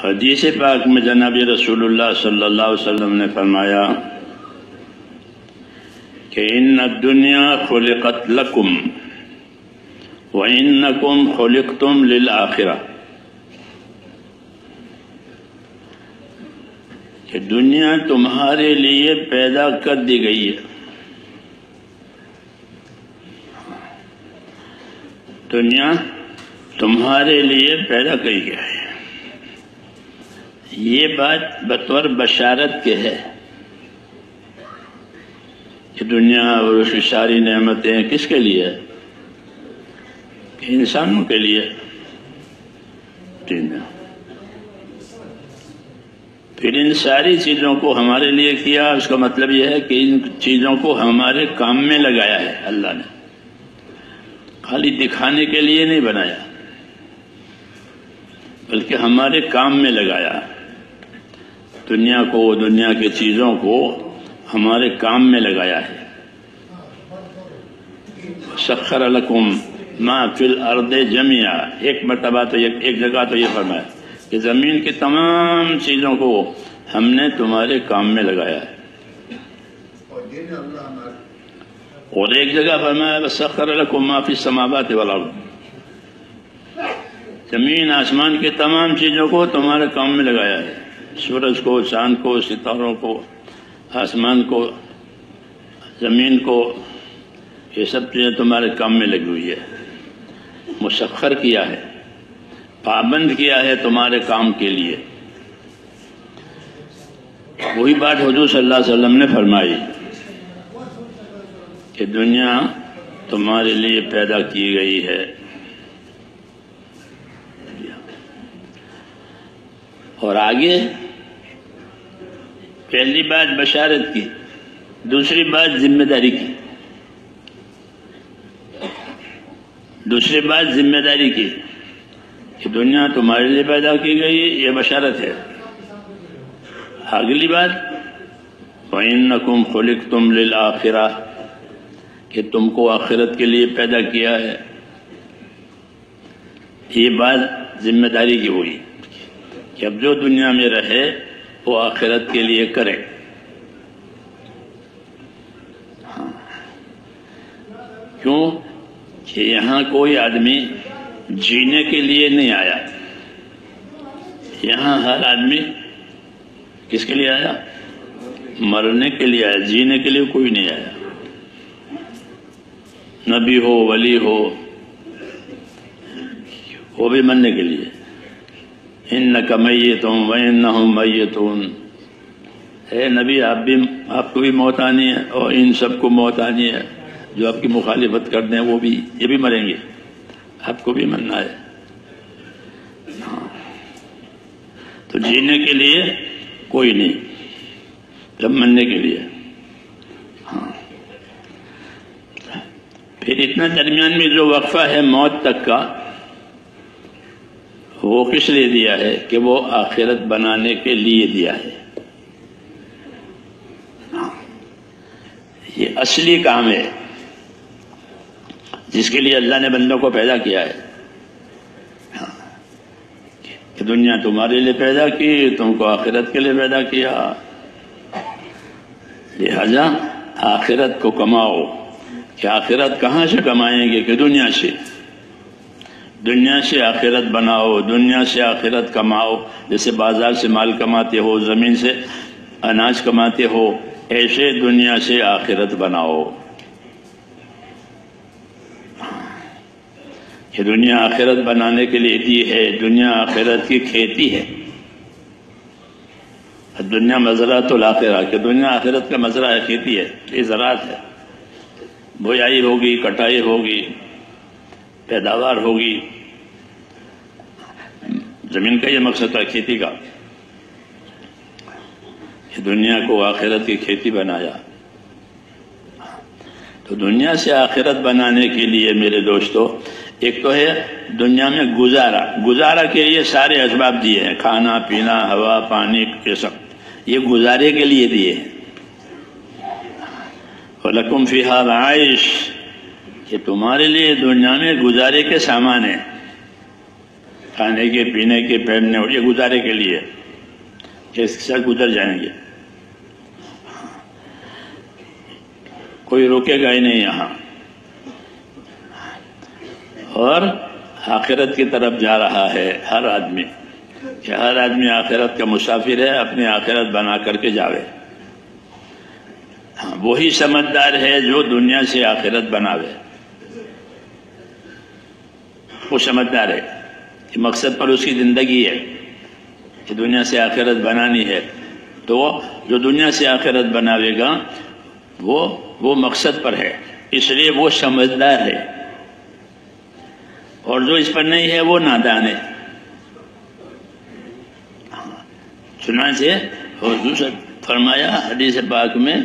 حدیث پاک میں جناب رسول اللہ صلی اللہ علیہ وسلم نے فرمایا کہ ان الدنیا خلقت لکم وانکم خلقتم للآخرہ، کہ دنیا تمہارے لیے پیدا کر دی گئی ہے، دنیا تمہارے لیے پیدا کی گئی ہے۔ یہ بات بطور بشارت کے ہے کہ دنیا اور اس کی ساری نعمتیں کس کے لیے ہے؟ کہ انسانوں کے لیے۔ پھر ان ساری چیزوں کو ہمارے لیے کیا، اس کا مطلب یہ ہے کہ ان چیزوں کو ہمارے کام میں لگایا ہے اللہ نے، خالی دکھانے کے لیے نہیں بنایا بلکہ ہمارے کام میں لگایا۔ دنیا کو، دنیا کی چیزوں کو ہمارے کام میں لگایا ہے۔ سخر لکم ما فی الارض جميعا، ایک مرتبہ تو ایک جگہ تو یہ فرمایا کہ زمین کی تمام چیزوں کو ہم نے تمہارے کام میں لگایا ہے، اور ایک جگہ فرمایا سخر لکم ما فی السماوات والارض، زمین آسمان کی تمام چیزوں کو تمہارے کام میں لگایا ہے، سورج کو، چاند کو، ستاروں کو، آسمان کو، زمین کو، یہ سب چیزیں تمہارے کام میں لگی ہوئی ہے، مسخر کیا ہے، پابند کیا ہے تمہارے کام کے لیے۔ وہی بات حضور صلی اللہ علیہ وسلم نے فرمائی کہ دنیا تمہارے لیے پیدا کی گئی ہے، اور آگے پہلی بات بشارت کی، دوسری بات ذمہ داری کی، دوسری بات ذمہ داری کی کہ دنیا تمہارے لیے پیدا کی گئی، یہ بشارت ہے۔ اگلی بات وَإِنَّكُمْ خُلِقْتُمْ لِلْآخِرَةِ، کہ تم کو آخرت کے لیے پیدا کیا ہے۔ یہ بات ذمہ داری کی ہوئی کہ اب جو دنیا میں رہے وہ آخرت کے لیے کرے۔ کیوں کہ یہاں کوئی آدمی جینے کے لیے نہیں آیا، یہاں ہر آدمی کس کے لیے آیا؟ مرنے کے لیے آیا، جینے کے لیے کوئی نہیں آیا۔ نبی ہو، ولی ہو، وہ بھی مرنے کے لیے۔ انک میت وانہم میتون، اے نبی آپ کو بھی موت آنی ہے، اور ان سب کو موت آنی ہے، جو آپ کی مخالفت کرتے ہیں وہ بھی، یہ بھی مریں گے، آپ کو بھی مرنا ہے۔ تو جینے کے لیے کوئی نہیں، جب مرنے کے لیے۔ پھر اتنا درمیان میں جو وقفہ ہے موت تک کا، وہ کس لیے دیا ہے؟ کہ وہ آخرت بنانے کے لیے دیا ہے۔ یہ اصلی کام ہے جس کے لیے اللہ نے بندوں کو پیدا کیا ہے، کہ دنیا تمہارے لیے پیدا کی، تم کو آخرت کے لیے پیدا کیا، لہذا آخرت کو کماؤ۔ کہ آخرت کہاں سے کمائیں گے؟ کہ دنیا سے، دنیا سے آخرت بناؤ، دنیا سے آخرت کماؤ۔ جیسے بازار سے مال کماتے ہو، زمین سے اناج کماتے ہو، ایسے دنیا سے آخرت بناؤ۔ یہ دنیا آخرت بنانے کے لیے دی ہے، دنیا آخرت کی کھیتی ہے۔ دنیا مزرعۃ الآخرہ، کہ دنیا آخرت کا مزرعہ ہے، کھیتی ہے، یہ زراعت ہے، بویائی ہوگی، کٹائی ہوگی، پیداوار ہوگی۔ زمین کا یہ مقصد ہے، کھیتی کا، کہ دنیا کو آخرت کی کھیتی بنایا۔ تو دنیا سے آخرت بنانے کے لیے میرے دوستو، ایک تو ہے دنیا میں گزارا کے لیے سارے اسباب دیے ہیں، کھانا پینا، ہوا پانی، یہ سب یہ گزارے کے لیے دیے ہیں۔ وَلَكُمْ فِيهَا مَعَائِشٌ، کہ تمہارے لیے دنیا میں گزارے کے سامان ہیں۔ کھانے کے پینے کے پہننے اور یہ گزارے کے لیے اس کے ساتھ گزر جائیں گے، کوئی روکے گا ہی نہیں یہاں. اور آخرت کی طرف جا رہا ہے ہر آدمی، کہ ہر آدمی آخرت کا مسافر ہے، اپنی آخرت بنا کر کے جاوے. وہی سمجھدار ہے جو دنیا سے آخرت بناوے، وہ سمجھدار ہے کہ مقصد پر اس کی زندگی ہے کہ دنیا سے آخرت بنانی ہے. تو جو دنیا سے آخرت بناوے گا وہ مقصد پر ہے، اس لیے وہ سمجھدار ہے. اور جو اس پر نہیں ہے وہ نادان ہے. چنانچہ حضور سے فرمایا حدیث پاک میں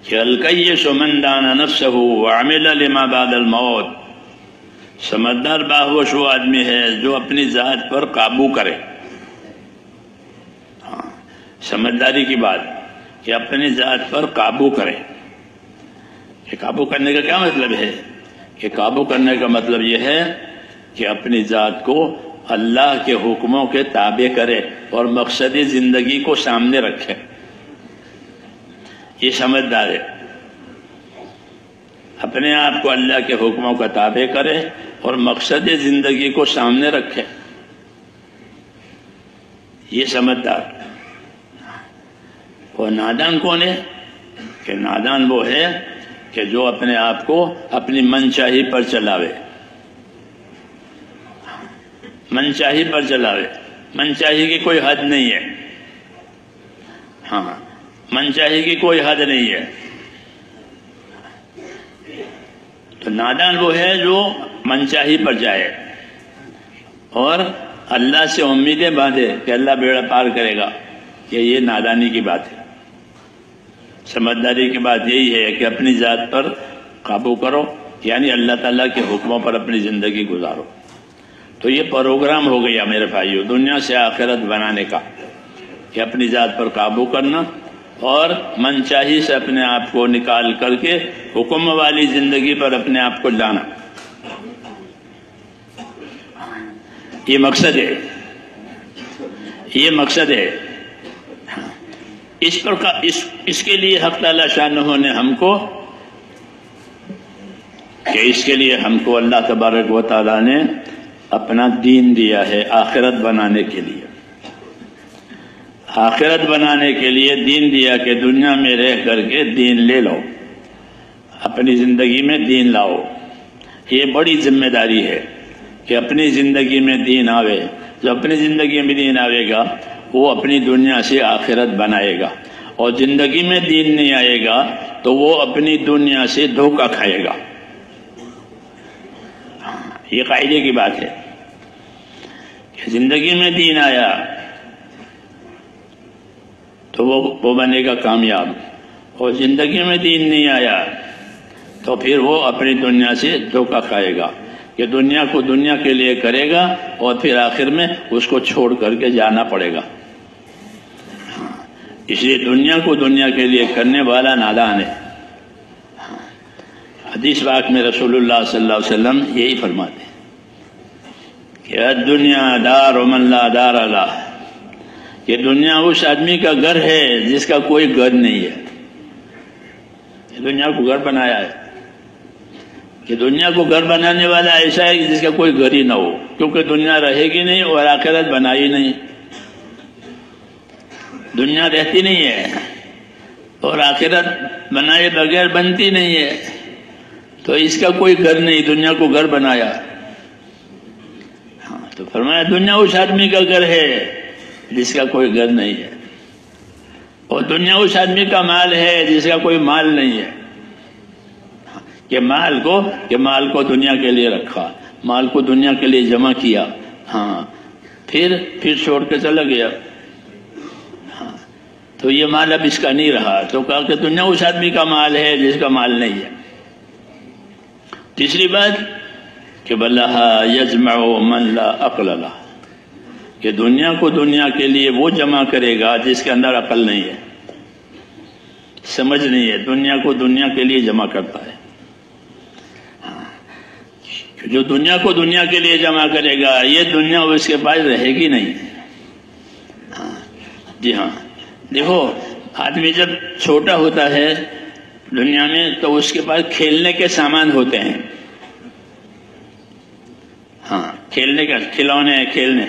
کہ الکیس من دان نفسہ وعمل لما بعد الموت. سمجھدار باہوش وہ آدمی ہے جو اپنی ذات پر قابو کرے. سمجھداری کی بات کہ اپنی ذات پر قابو کرے. کہ قابو کرنے کا کیا مطلب ہے؟ کہ قابو کرنے کا مطلب یہ ہے کہ اپنی ذات کو اللہ کے حکموں کے تابع کرے اور مقصدی زندگی کو سامنے رکھے. یہ سمجھدار ہے، اپنے آپ کو اللہ کے حکموں کا تابع کرے اور مقصدی زندگی کو سامنے رکھے. یہ سمجھدار. وہ نادان کون ہے؟ کہ نادان وہ ہے کہ جو اپنے آپ کو اپنی منچاہی پر چلاوے. منچاہی پر چلاوے. منچاہی کی کوئی حد نہیں ہے. ہاں، منچاہی کی کوئی حد نہیں ہے. تو نادان وہ ہے جو منچاہی پر جائے اور اللہ سے امیدیں باندھے کہ اللہ بیڑا پار کرے گا. کہ یہ نادانی کی بات ہے. سمجھداری کی بات یہی ہے کہ اپنی ذات پر قابو کرو، یعنی اللہ تعالیٰ کے حکموں پر اپنی زندگی گزارو. تو یہ پروگرام ہو گیا میرے بھائیو دنیا سے آخرت بنانے کا، کہ اپنی ذات پر قابو کرنا اور منچاہی سے اپنے آپ کو نکال کر کے حکم والی زندگی پر اپنے آپ کو لانا. یہ مقصد ہے. یہ مقصد ہے. اس کے لیے حق تعالی شانہ نے ہم کو کہ اس کے لیے ہم کو اللہ تبارک و تعالی نے اپنا دین دیا ہے آخرت بنانے کے لیے. آخرت بنانے کے لیے دین دیا کہ دنیا میں رہ کر کے دین لے لو، اپنی زندگی میں دین لاؤ. یہ بڑی ذمہ داری ہے کہ اپنی زندگی میں دین آوے. جو اپنی زندگی میں دین آوے گا وہ اپنی دنیا سے آخرت بنائے گا، اور زندگی میں دین نہیں آئے گا تو وہ اپنی دنیا سے دھوکہ کھائے گا. یہ قاعدے کی بات ہے کہ زندگی میں دین آیا تو وہ بنے گا کامیاب، اور زندگی میں دین نہیں آیا تو پھر وہ اپنی دنیا سے دھوکہ کھائے گا. کہ دنیا کو دنیا کے لیے کرے گا اور پھر آخر میں اس کو چھوڑ کر کے جانا پڑے گا. اس لیے دنیا کو دنیا کے لیے کرنے والا نادان ہے. حدیث پاک میں رسول اللہ صلی اللہ علیہ وسلم یہی فرماتے ہیں کہ الدنیا دار من لا دار لہ. کہ دنیا اس آدمی کا گھر ہے جس کا کوئی گھر نہیں ہے. دنیا کو گھر بنایا ہے کہ دنیا کو گھر بنانے والا ایسا ہے جس کا کوئی گھر ہی نہ ہو، کیونکہ دنیا رہے گی نہیں اور آخرت بنائی نہیں. دنیا رہتی نہیں ہے اور آخرت بنائے بغیر بنتی نہیں ہے. تو اس کا کوئی گھر نہیں، دنیا کو گھر بنایا. تو فرمایا دنیا اس آدمی کا گھر ہے جس کا کوئی گھر نہیں ہے، اور دنیا اس آدمی کا مال ہے جس کا کوئی مال نہیں ہے. کہ مال کو دنیا کے لیے رکھا، مال کو دنیا کے لیے جمع کیا، ہاں پھر چھوڑ کے چلا گیا. تو یہ مال اب اس کا نہیں رہا. تو کہا کہ دنیا اس آدمی کا مال ہے جس کا مال نہیں ہے. تیسری بات کہ بلہا یجمع من لا عقل لہ. کہ دنیا کو دنیا کے لیے وہ جمع کرے گا جس کے اندر عقل نہیں ہے، سمجھ نہیں ہے. دنیا کو دنیا کے لیے جمع کرتا ہے. جو دنیا کو دنیا کے لیے جمع کرے گا یہ دنیا اس کے پاس رہے گی نہیں. جی ہاں، دیکھو آدمی جب چھوٹا ہوتا ہے دنیا میں تو اس کے پاس کھیلنے کے سامان ہوتے ہیں. ہاں، کھیلنے کا کھلونے کھیلنے.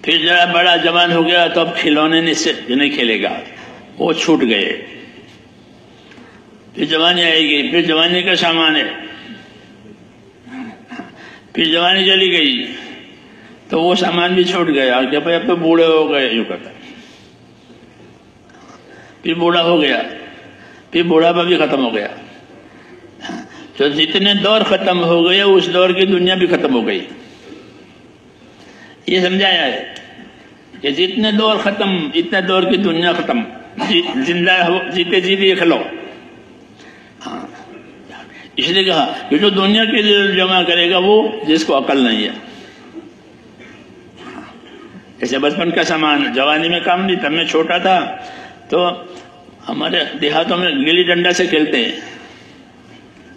پھر ذرا بڑا جوان ہو گیا تو اب کھلونے نہیں کھیلے گا، وہ چھوٹ گئے. پھر جوانی آئے گی، پھر جوانی کا سامان ہے. پھر جوانی چلی گئی تو وہ سامان بھی چھوٹ گیا کہ بھائی اب تو بوڑھے ہو گئے، یوں کرتا. پھر بوڑھا ہو گیا، پھر بوڑھاپا بھی ختم ہو گیا. تو جتنے دور ختم ہو گئے اس دور کی دنیا بھی ختم ہو گئی. یہ سمجھایا ہے کہ جتنے دور ختم، اتنے دور کی دنیا ختم. زندہ جیتے جی دیکھ لو. ہاں، اس لیے کہا کہ جو دنیا کے لیے جمع کرے گا وہ جس کو عقل نہیں ہے. جیسے بچپن کا سامان جوانی میں کام نہیں. تب میں چھوٹا تھا تو ہمارے دیہاتوں میں گلی ڈنڈا سے کھیلتے ہیں.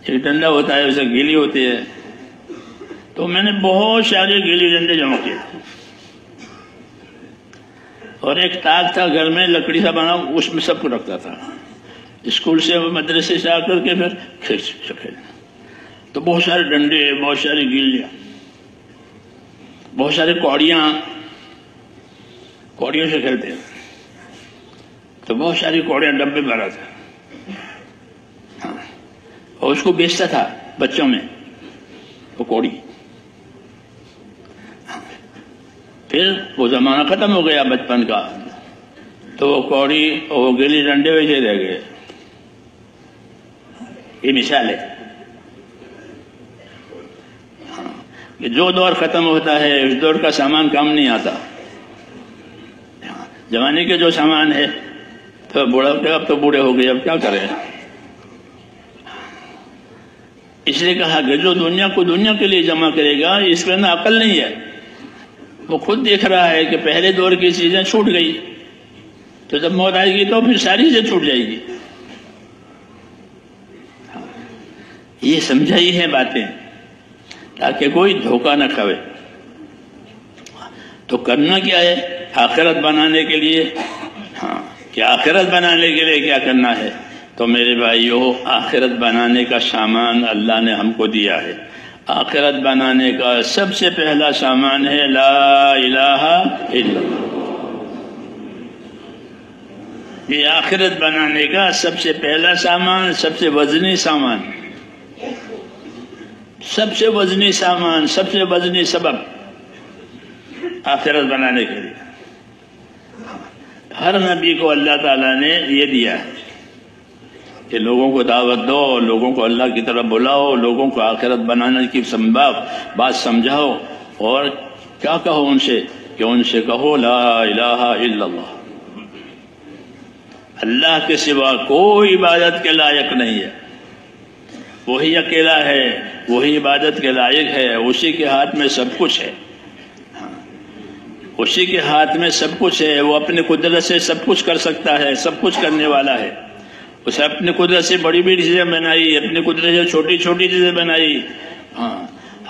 ایک ڈنڈا ہوتا ہے، اسے گلی ہوتی ہے. تو میں نے بہت سارے گلی ڈنڈے جمع کیے. اور ایک تاک تھا گھر میں لکڑی کا بنا، اس میں سب کو رکھتا تھا. اسکول سے مدرسے سے آ کر کے پھر کھیلنا. تو بہت سارے ڈنڈے، بہت ساری گلیاں، بہت سارے کوڑیوں سے کھیلتے ہیں. تو بہت ساری کوڑیاں ڈبے بھرا تھا. ہاں، اور اس کو بیچتا تھا بچوں میں وہ کوڑی. پھر وہ زمانہ ختم ہو گیا بچپن کا، تو وہ کوڑی اور وہ گلی ڈنڈے ویسے رہ گئے. یہ مثال ہے کہ جو دور ختم ہوتا ہے اس دور کا سامان کام نہیں آتا. جوانی کے جو سامان ہے تو بوڑھا اب تو بوڑھے ہو گئے، اب کیا کریں. اس لیے کہا کہ جو دنیا کو دنیا کے لیے جمع کرے گا اس کے اندر عقل نہیں ہے. وہ خود دیکھ رہا ہے کہ پہلے دور کی چیزیں چھوٹ گئی، تو جب موت آئے گی تو پھر ساری چیزیں چھوٹ جائے گی. یہ سمجھائی ہے باتیں تاکہ کوئی دھوکہ نہ کھوے. تو کرنا کیا ہے آخرت بنانے کے لیے؟ ہاں، کہ آخرت بنانے کے لیے کیا کرنا ہے؟ تو میرے بھائیو، آخرت بنانے کا سامان اللہ نے ہم کو دیا ہے. آخرت بنانے کا سب سے پہلا سامان ہے لا الہ الا اللہ. یہ آخرت بنانے کا سب سے پہلا سامان، سب سے وزنی سامان، سب سے وزنی سامان، سب سے وزنی سبب آخرت بنانے کے لیے. ہر نبی کو اللہ تعالیٰ نے یہ دیا ہے کہ لوگوں کو دعوت دو، لوگوں کو اللہ کی طرف بلاؤ، لوگوں کو آخرت بنانے کی بات سمجھاؤ. اور کیا کہو ان سے؟ کہ ان سے کہو لا الہ الا اللہ. اللہ کے سوا کوئی عبادت کے لائق نہیں ہے. وہی اکیلا ہے، وہی عبادت کے لائق ہے. اسی کے ہاتھ میں سب کچھ ہے. اسی کے ہاتھ میں سب کچھ ہے. وہ اپنی قدرت سے سب کچھ کر سکتا ہے، سب کچھ کرنے والا ہے. اسے اپنی قدرت سے بڑی بڑی چیزیں بنائی، اپنی قدرت سے چھوٹی چھوٹی چیزیں بنائی. ہاں،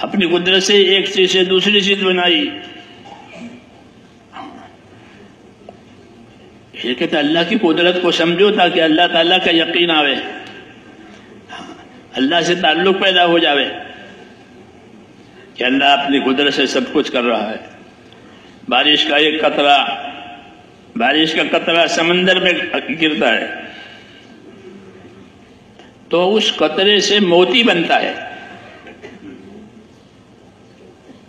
اپنی قدرت سے ایک چیز سے دوسری چیز بنائی. یہ کہتے اللہ کی قدرت کو سمجھو تاکہ اللہ تعالیٰ کا یقین آوے، اللہ سے تعلق پیدا ہو جاوے کہ اللہ اپنی قدرت سے سب کچھ کر رہا ہے. بارش کا ایک قطرہ، بارش کا قطرہ سمندر میں گرتا ہے تو اس قطرے سے موتی بنتا ہے.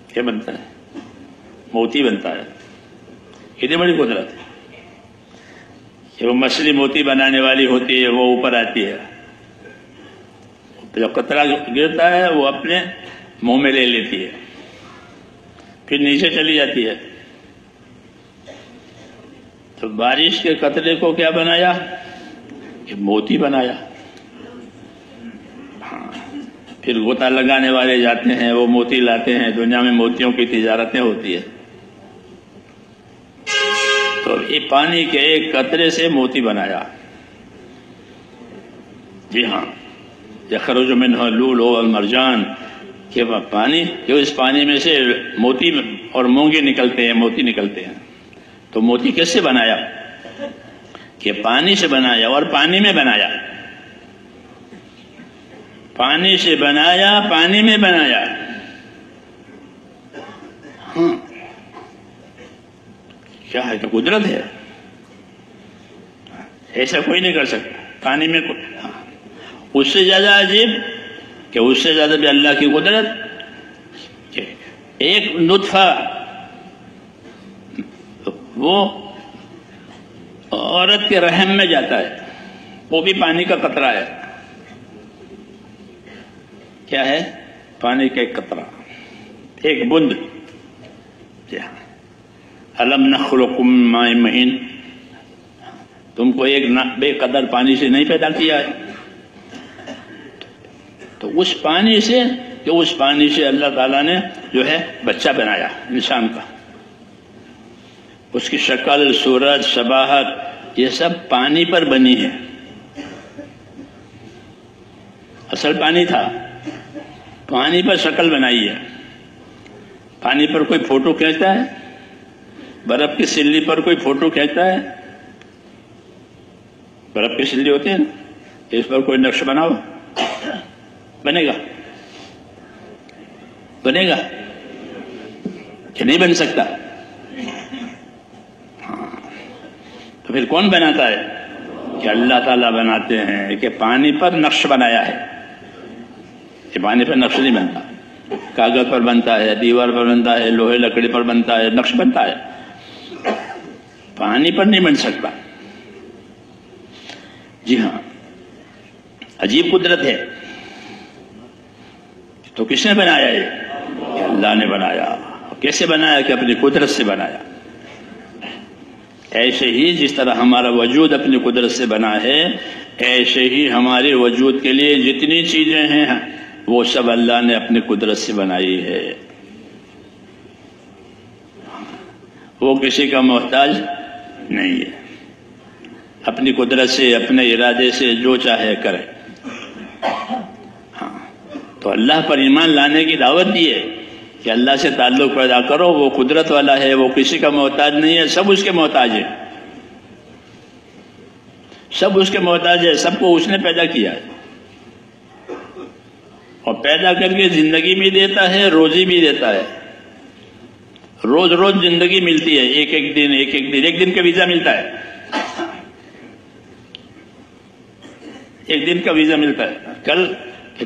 کیا بنتا ہے؟ موتی بنتا ہے. کتنی بڑی قدرت ہے کہ وہ مچھلی موتی بنانے والی ہوتی ہے، وہ اوپر آتی ہے، جب قطرہ گرتا ہے وہ اپنے منہ میں لے لیتی ہے، پھر نیچے چلی جاتی ہے. تو بارش کے قطرے کو کیا بنایا؟ کہ موتی بنایا. پھر غوطہ لگانے والے جاتے ہیں، وہ موتی لاتے ہیں. دنیا میں موتیوں کی تجارتیں ہوتی ہے. تو یہ پانی کے ایک قطرے سے موتی بنایا. جی ہاں، یخرج منہ اللؤلؤ والمرجان. کہ وہ پانی، جو اس پانی میں سے موتی اور مونگے نکلتے ہیں، موتی نکلتے ہیں، تو موتی کس سے بنایا؟ کہ پانی سے بنایا، اور پانی میں بنایا، پانی سے بنایا، پانی میں بنایا. ہاں کیا ہے کہ قدرت ہے، ایسا کوئی نہیں کر سکتا. پانی میں اس سے زیادہ عجیب کہ اس سے زیادہ بھی اللہ کی قدرت کہ ایک نطفہ وہ عورت کے رحم میں جاتا ہے، وہ بھی پانی کا قطرہ ہے. کیا ہے؟ پانی کا ایک قطرہ، ایک بند. الم نخلقکم من ماء مہین، تم کو ایک بے قدر پانی سے نہیں پیدا کیا ہے. تو اس پانی سے، کہ اس پانی سے اللہ تعالیٰ نے جو ہے بچہ بنایا انسان کا. اس کی شکل، صورت، شباہت یہ سب پانی پر بنی ہے. اصل پانی تھا، پانی پر شکل بنائی ہے. پانی پر کوئی فوٹو کھینچتا ہے؟ برف کی سلی پر کوئی فوٹو کھینچتا ہے؟ برف کی سلی ہوتی ہے نا، اس پر کوئی نقش بناؤ، بنے گا؟ بنے گا کہ نہیں بن سکتا؟ تو پھر کون بناتا ہے؟ کہ اللہ تعالیٰ بناتے ہیں. کہ پانی پر نقش بنایا ہے. کہ پانی پر نقش نہیں بنتا، کاغذ پر بنتا ہے، دیوار پر بنتا ہے، لوہے لکڑی پر بنتا ہے، نقش بنتا ہے. پانی پر نہیں بن سکتا. جی ہاں، عجیب قدرت ہے. تو کس نے بنایا ہے؟ کہ اللہ نے بنایا. کیسے بنایا؟ کہ اپنی قدرت سے بنایا. ایسے ہی جس طرح ہمارا وجود اپنی قدرت سے بنا ہے، ایسے ہی ہمارے وجود کے لیے جتنی چیزیں ہیں وہ سب اللہ نے اپنی قدرت سے بنائی ہے. وہ کسی کا محتاج نہیں ہے. اپنی قدرت سے، اپنے ارادے سے جو چاہے کرے. ہاں، تو اللہ پر ایمان لانے کی دعوت دی ہے کہ اللہ سے تعلق پیدا کرو. وہ قدرت والا ہے، وہ کسی کا محتاج نہیں ہے، سب اس کے محتاج ہے. سب اس کے محتاج ہے، سب کو اس نے پیدا کیا ہے، اور پیدا کر کے زندگی بھی دیتا ہے، روزی بھی دیتا ہے. روز روز زندگی ملتی ہے، ایک ایک دن، ایک ایک دن، ایک دن کا ویزا ملتا ہے. ایک دن کا ویزا ملتا ہے.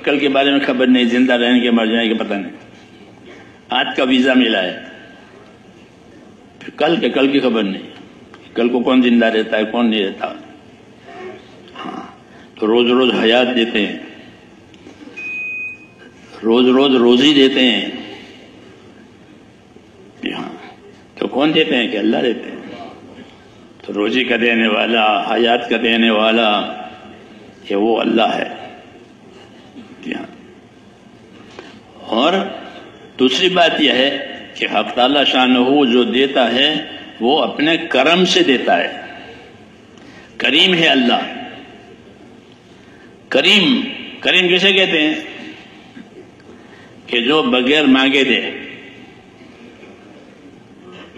کل کے بارے میں خبر نہیں، زندہ رہنے کے مر جانے کے پتہ نہیں. آج کا ویزا ملا ہے، پھر کل کی خبر نہیں. کل کو کون زندہ رہتا ہے، کون نہیں رہتا. ہاں، تو روز روز حیات دیتے ہیں، روز روز روزی دیتے ہیں. ہاں، تو کون دیتے ہیں؟ کہ اللہ دیتے ہیں. تو روزی کا دینے والا، حیات کا دینے والا، کہ وہ اللہ ہے. اور دوسری بات یہ ہے کہ حق تعالی شانہ جو دیتا ہے وہ اپنے کرم سے دیتا ہے. کریم ہے اللہ. کریم کسے کہتے ہیں؟ کہ جو بغیر مانگے دے.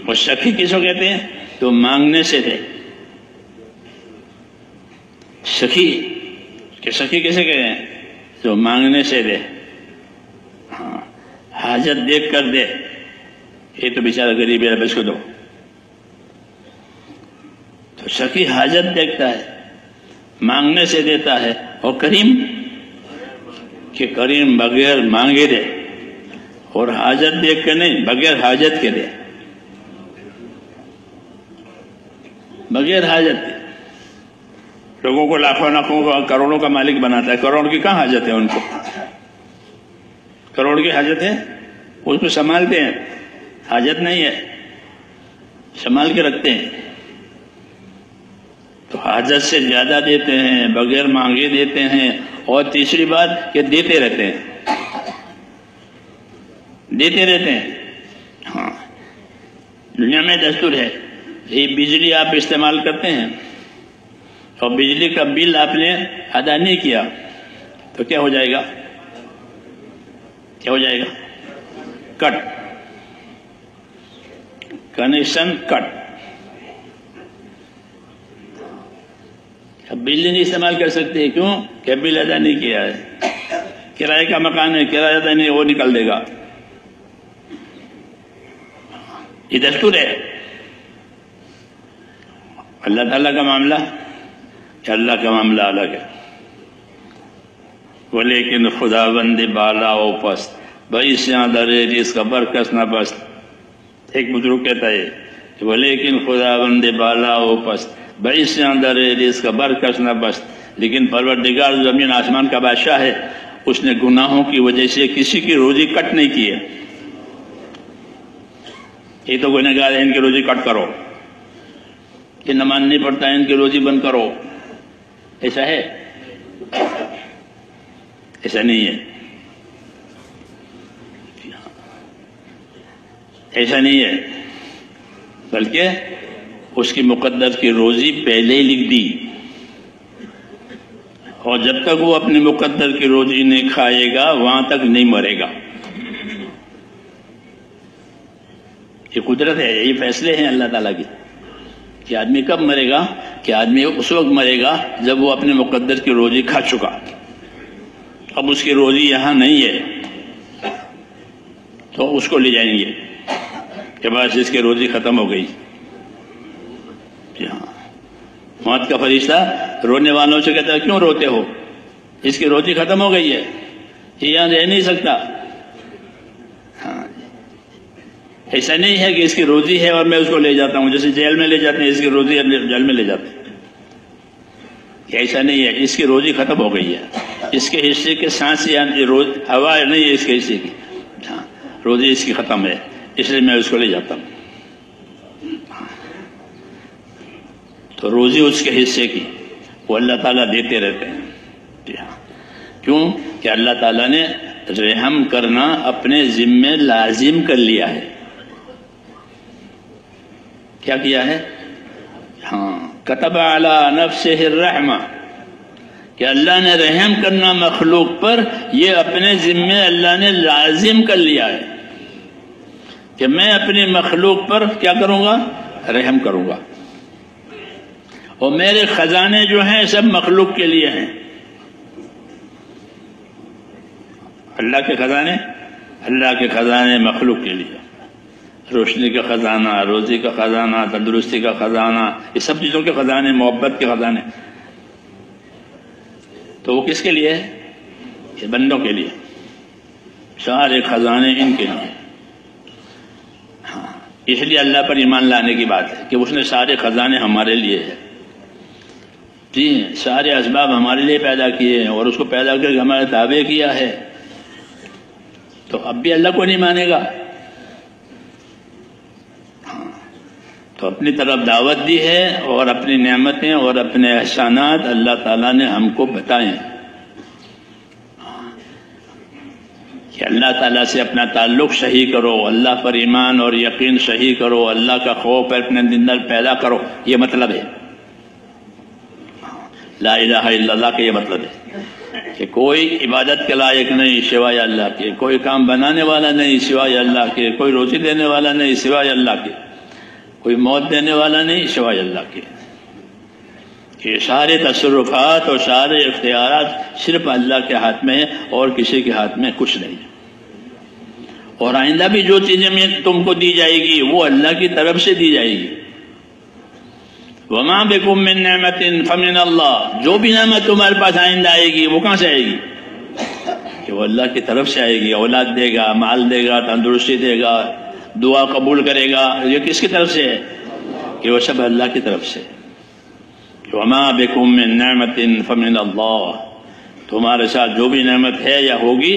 اور سخی کس کو کہتے ہیں؟ تو مانگنے سے دے. سخی کسے کہتے ہیں؟ جو مانگنے سے دے. ہاں، حاجت دیکھ کر دے. یہ تو بیچارہ غریب ہے، اس کو دو. تو سخی حاجت دیکھتا ہے، مانگنے سے دیتا ہے. اور کریم کہ کریم بغیر مانگے دے، اور حاجت دیکھ کے نہیں، بغیر حاجت کے دے. بغیر حاجت دے. لوگوں کو لاکھوں کروڑوں کا مالک بناتا ہے. کروڑ کی کہاں حاجت ہے ان کو؟ کروڑ کی حاجت ہے؟ اس کو سنبھالتے ہیں. حاجت نہیں ہے، سنبھال کے رکھتے ہیں. تو حاجت سے زیادہ دیتے ہیں، بغیر مانگے دیتے ہیں. اور تیسری بات کہ دیتے رہتے ہیں، دیتے رہتے ہیں. ہاں، دنیا میں دستور ہے. یہ بجلی آپ استعمال کرتے ہیں اور بجلی کا بل آپ نے ادا نہیں کیا تو کیا ہو جائے گا؟ کیا ہو جائے گا؟ کٹ، کنیکشن کٹ. اب بجلی نہیں استعمال کر سکتے، کیوں کہ بل ادا نہیں کیا ہے. کرائے کا مکان ہے، کرایہ ادا نہیں، وہ نکل دے گا. یہ دستور ہے. اللہ تعالیٰ کا معاملہ کہ اللہ کا معاملہ الگ ہے. ولیکن خدا بند بالا و پست بیسیاں درے جس کا برکس نہ بست. ایک بزرگ کہتا ہے کہ ولیکن خدا بند بالا و پست بیسیاں درے جس کا برکس نہ بست. لیکن پروردگار زمین آسمان کا بادشاہ ہے، اس نے گناہوں کی وجہ سے کسی کی روزی کٹ نہیں کی ہے. یہ تو گنہگار ہے، ان کی روزی کٹ کرو. یہ نماز نہیں پڑھتا ہے، ان کی روزی بند کرو. ایسا ہے؟ ایسا نہیں ہے. ایسا نہیں ہے، بلکہ اس کی مقدر کی روزی پہلے ہی لکھ دی، اور جب تک وہ اپنی مقدر کی روزی نہیں کھائے گا وہاں تک نہیں مرے گا. یہ قدرت ہے، یہ فیصلے ہیں اللہ تعالیٰ کی کہ آدمی کب مرے گا. کہ آدمی اس وقت مرے گا جب وہ اپنے مقدر کی روزی کھا چکا. اب اس کی روزی یہاں نہیں ہے تو اس کو لے جائیں گے کہ بس اس کی روزی ختم ہو گئی. موت کا فرشتہ رونے والوں سے کہتا ہے کیوں روتے ہو، اس کی روزی ختم ہو گئی ہے، یہ یہاں رہ نہیں سکتا. ایسا نہیں ہے کہ اس کی روزی ہے اور میں اس کو لے جاتا ہوں، جیسے جیل میں لے جاتے ہیں، اس کی روزی جیل میں لے جاتے ہیں. ایسا نہیں ہے، اس کی روزی ختم ہو گئی ہے. اس کے حصے کے سانس ہوا نہیں ہے اس کے حصے کی. روزی اس کی ختم ہے، اس لیے میں اس کو لے جاتا ہوں. تو روزی اس کے حصے کی وہ اللہ تعالیٰ دیتے رہتے ہیں. کیوں کہ اللہ تعالیٰ نے رحم کرنا اپنے ذمے لازم کر لیا ہے. کیا کیا ہے؟ کتب علی نفسہ الرحمہ، کہ اللہ نے رحم کرنا مخلوق پر یہ اپنے ذمے اللہ نے لازم کر لیا ہے کہ میں اپنی مخلوق پر کیا کروں گا؟ رحم کروں گا. اور میرے خزانے جو ہیں سب مخلوق کے لیے ہیں. اللہ کے خزانے، اللہ کے خزانے مخلوق کے لیے. روشنی کا خزانہ، روزی کا خزانہ، تندرستی کا خزانہ، یہ سب چیزوں کے خزانے، محبت کے خزانے. تو وہ کس کے لیے ہے؟ یہ بندوں کے لیے. سارے خزانے ان کے لیے. اس لیے اللہ پر ایمان لانے کی بات ہے کہ اس نے سارے خزانے ہمارے لیے ہے. جی سارے اسباب ہمارے لیے پیدا کیے ہیں اور اس کو پیدا کر کے ہمارے تابع کیا ہے. تو اب بھی اللہ کو نہیں مانے گا؟ تو اپنی طرف دعوت دی ہے اور اپنی نعمتیں اور اپنے احسانات اللہ تعالیٰ نے ہم کو بتائے کہ اللہ تعالیٰ سے اپنا تعلق صحیح کرو، اللہ پر ایمان اور یقین صحیح کرو، اللہ کا خوف اپنے اندر پیدا کرو. یہ مطلب ہے لا الہ الا اللہ کا. یہ مطلب ہے کہ کوئی عبادت کے لائق نہیں سوائے اللہ کے، کوئی کام بنانے والا نہیں سوائے اللہ کے، کوئی روزی دینے والا نہیں سوائے اللہ کے، کوئی موت دینے والا نہیں سوائے اللہ کے. یہ سارے تصرفات اور سارے اختیارات صرف اللہ کے ہاتھ میں ہیں اور کسی کے ہاتھ میں کچھ نہیں. اور آئندہ بھی جو چیزیں میں تم کو دی جائے گی وہ اللہ کی طرف سے دی جائے گی. وَمَا بِكُم مِّن نِّعْمَةٍ فَمِنَ اللَّهِ، جو بھی نعمت تمہارے پاس آئندہ آئے گی وہ کہاں سے آئے گی؟ کہ وہ اللہ کی طرف سے آئے گی. اولاد دے گا، مال دے گا، تندرستی دے گا، دعا قبول کرے گا. یہ کس کی طرف سے ہے؟ کہ وہ سب اللہ کی طرف سے. وَمَا بِكُم مِّن نِّعْمَةٍ فَمِنَ اللَّهِ، تمہارے ساتھ جو بھی نعمت ہے یا ہوگی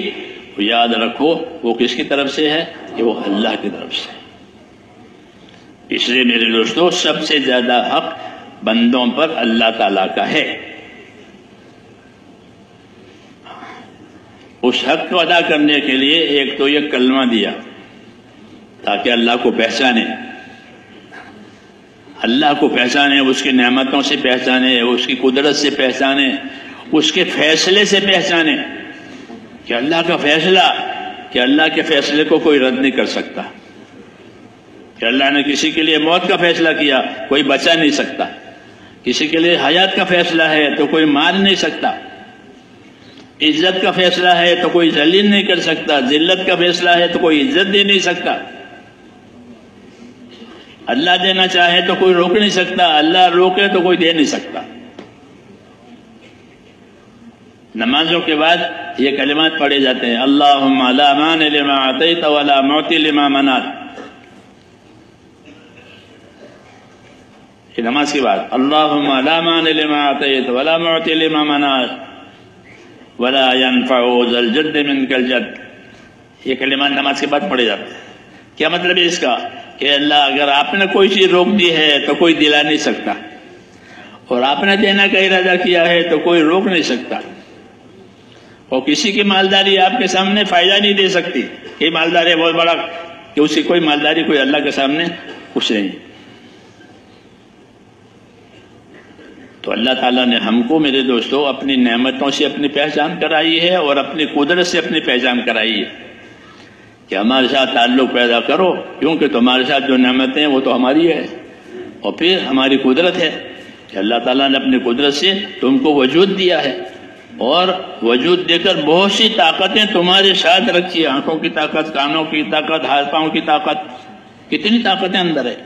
وہ یاد رکھو وہ کس کی طرف سے ہے؟ کہ وہ اللہ کی طرف سے. اس لیے میرے دوستو سب سے زیادہ حق بندوں پر اللہ تعالیٰ کا ہے. اس حق کو ادا کرنے کے لیے ایک تو یہ کلمہ دیا تاکہ اللہ کو پہچانے، اللہ کو پہچانے، اس کی نعمتوں سے پہچانے، اس کی قدرت سے پہچانے، اس کے فیصلے سے پہچانے کہ اللہ کا فیصلہ کہ اللہ کے فیصلے کو کوئی رد نہیں کر سکتا، کہ اللہ نے کسی کے لیے موت کا فیصلہ کیا کوئی بچا نہیں سکتا، کسی کے لیے حیات کا فیصلہ ہے تو کوئی مار نہیں سکتا، عزت کا فیصلہ ہے تو کوئی ذلیل نہیں کر سکتا، ذلت کا فیصلہ ہے تو کوئی عزت دے نہیں سکتا، اللہ دینا چاہے تو کوئی روک نہیں سکتا، اللہ روکے تو کوئی دے نہیں سکتا۔ نمازوں کے بعد یہ کلمات پڑھے جاتے ہیں، اللہم لا مانع لما اعطیت ولا معطی لما منعت۔ یہ نماز کے بعد اللہم لا مانع لما اعطیت ولا معطی لما منعت ولا ينفع ذا الجد منک الجد، یہ کلمات نماز کے بعد پڑھے جاتے ہیں۔ کیا مطلب ہے اس کا؟ کہ اللہ اگر آپ نے کوئی چیز روک دی ہے تو کوئی دلا نہیں سکتا، اور آپ نے دینا کا ارادہ کیا ہے تو کوئی روک نہیں سکتا، اور کسی کی مالداری آپ کے سامنے فائدہ نہیں دے سکتی، یہ مالداری ہے بہت بڑا، کہ اس کی کوئی مالداری کوئی اللہ کے سامنے کچھ نہیں۔ تو اللہ تعالیٰ نے ہم کو میرے دوستو اپنی نعمتوں سے اپنی پہچان کرائی ہے، اور اپنی قدرت سے اپنی پہچان کرائی ہے کہ ہمارے ساتھ تعلق پیدا کرو، کیونکہ تمہارے ساتھ جو نعمتیں ہیں وہ تو ہماری ہے، اور پھر ہماری قدرت ہے کہ اللہ تعالیٰ نے اپنی قدرت سے تم کو وجود دیا ہے، اور وجود دے کر بہت سی طاقتیں تمہارے ساتھ رکھی، آنکھوں کی طاقت، کانوں کی طاقت، ہاتھ پاؤں کی طاقت، کتنی طاقتیں اندر ہے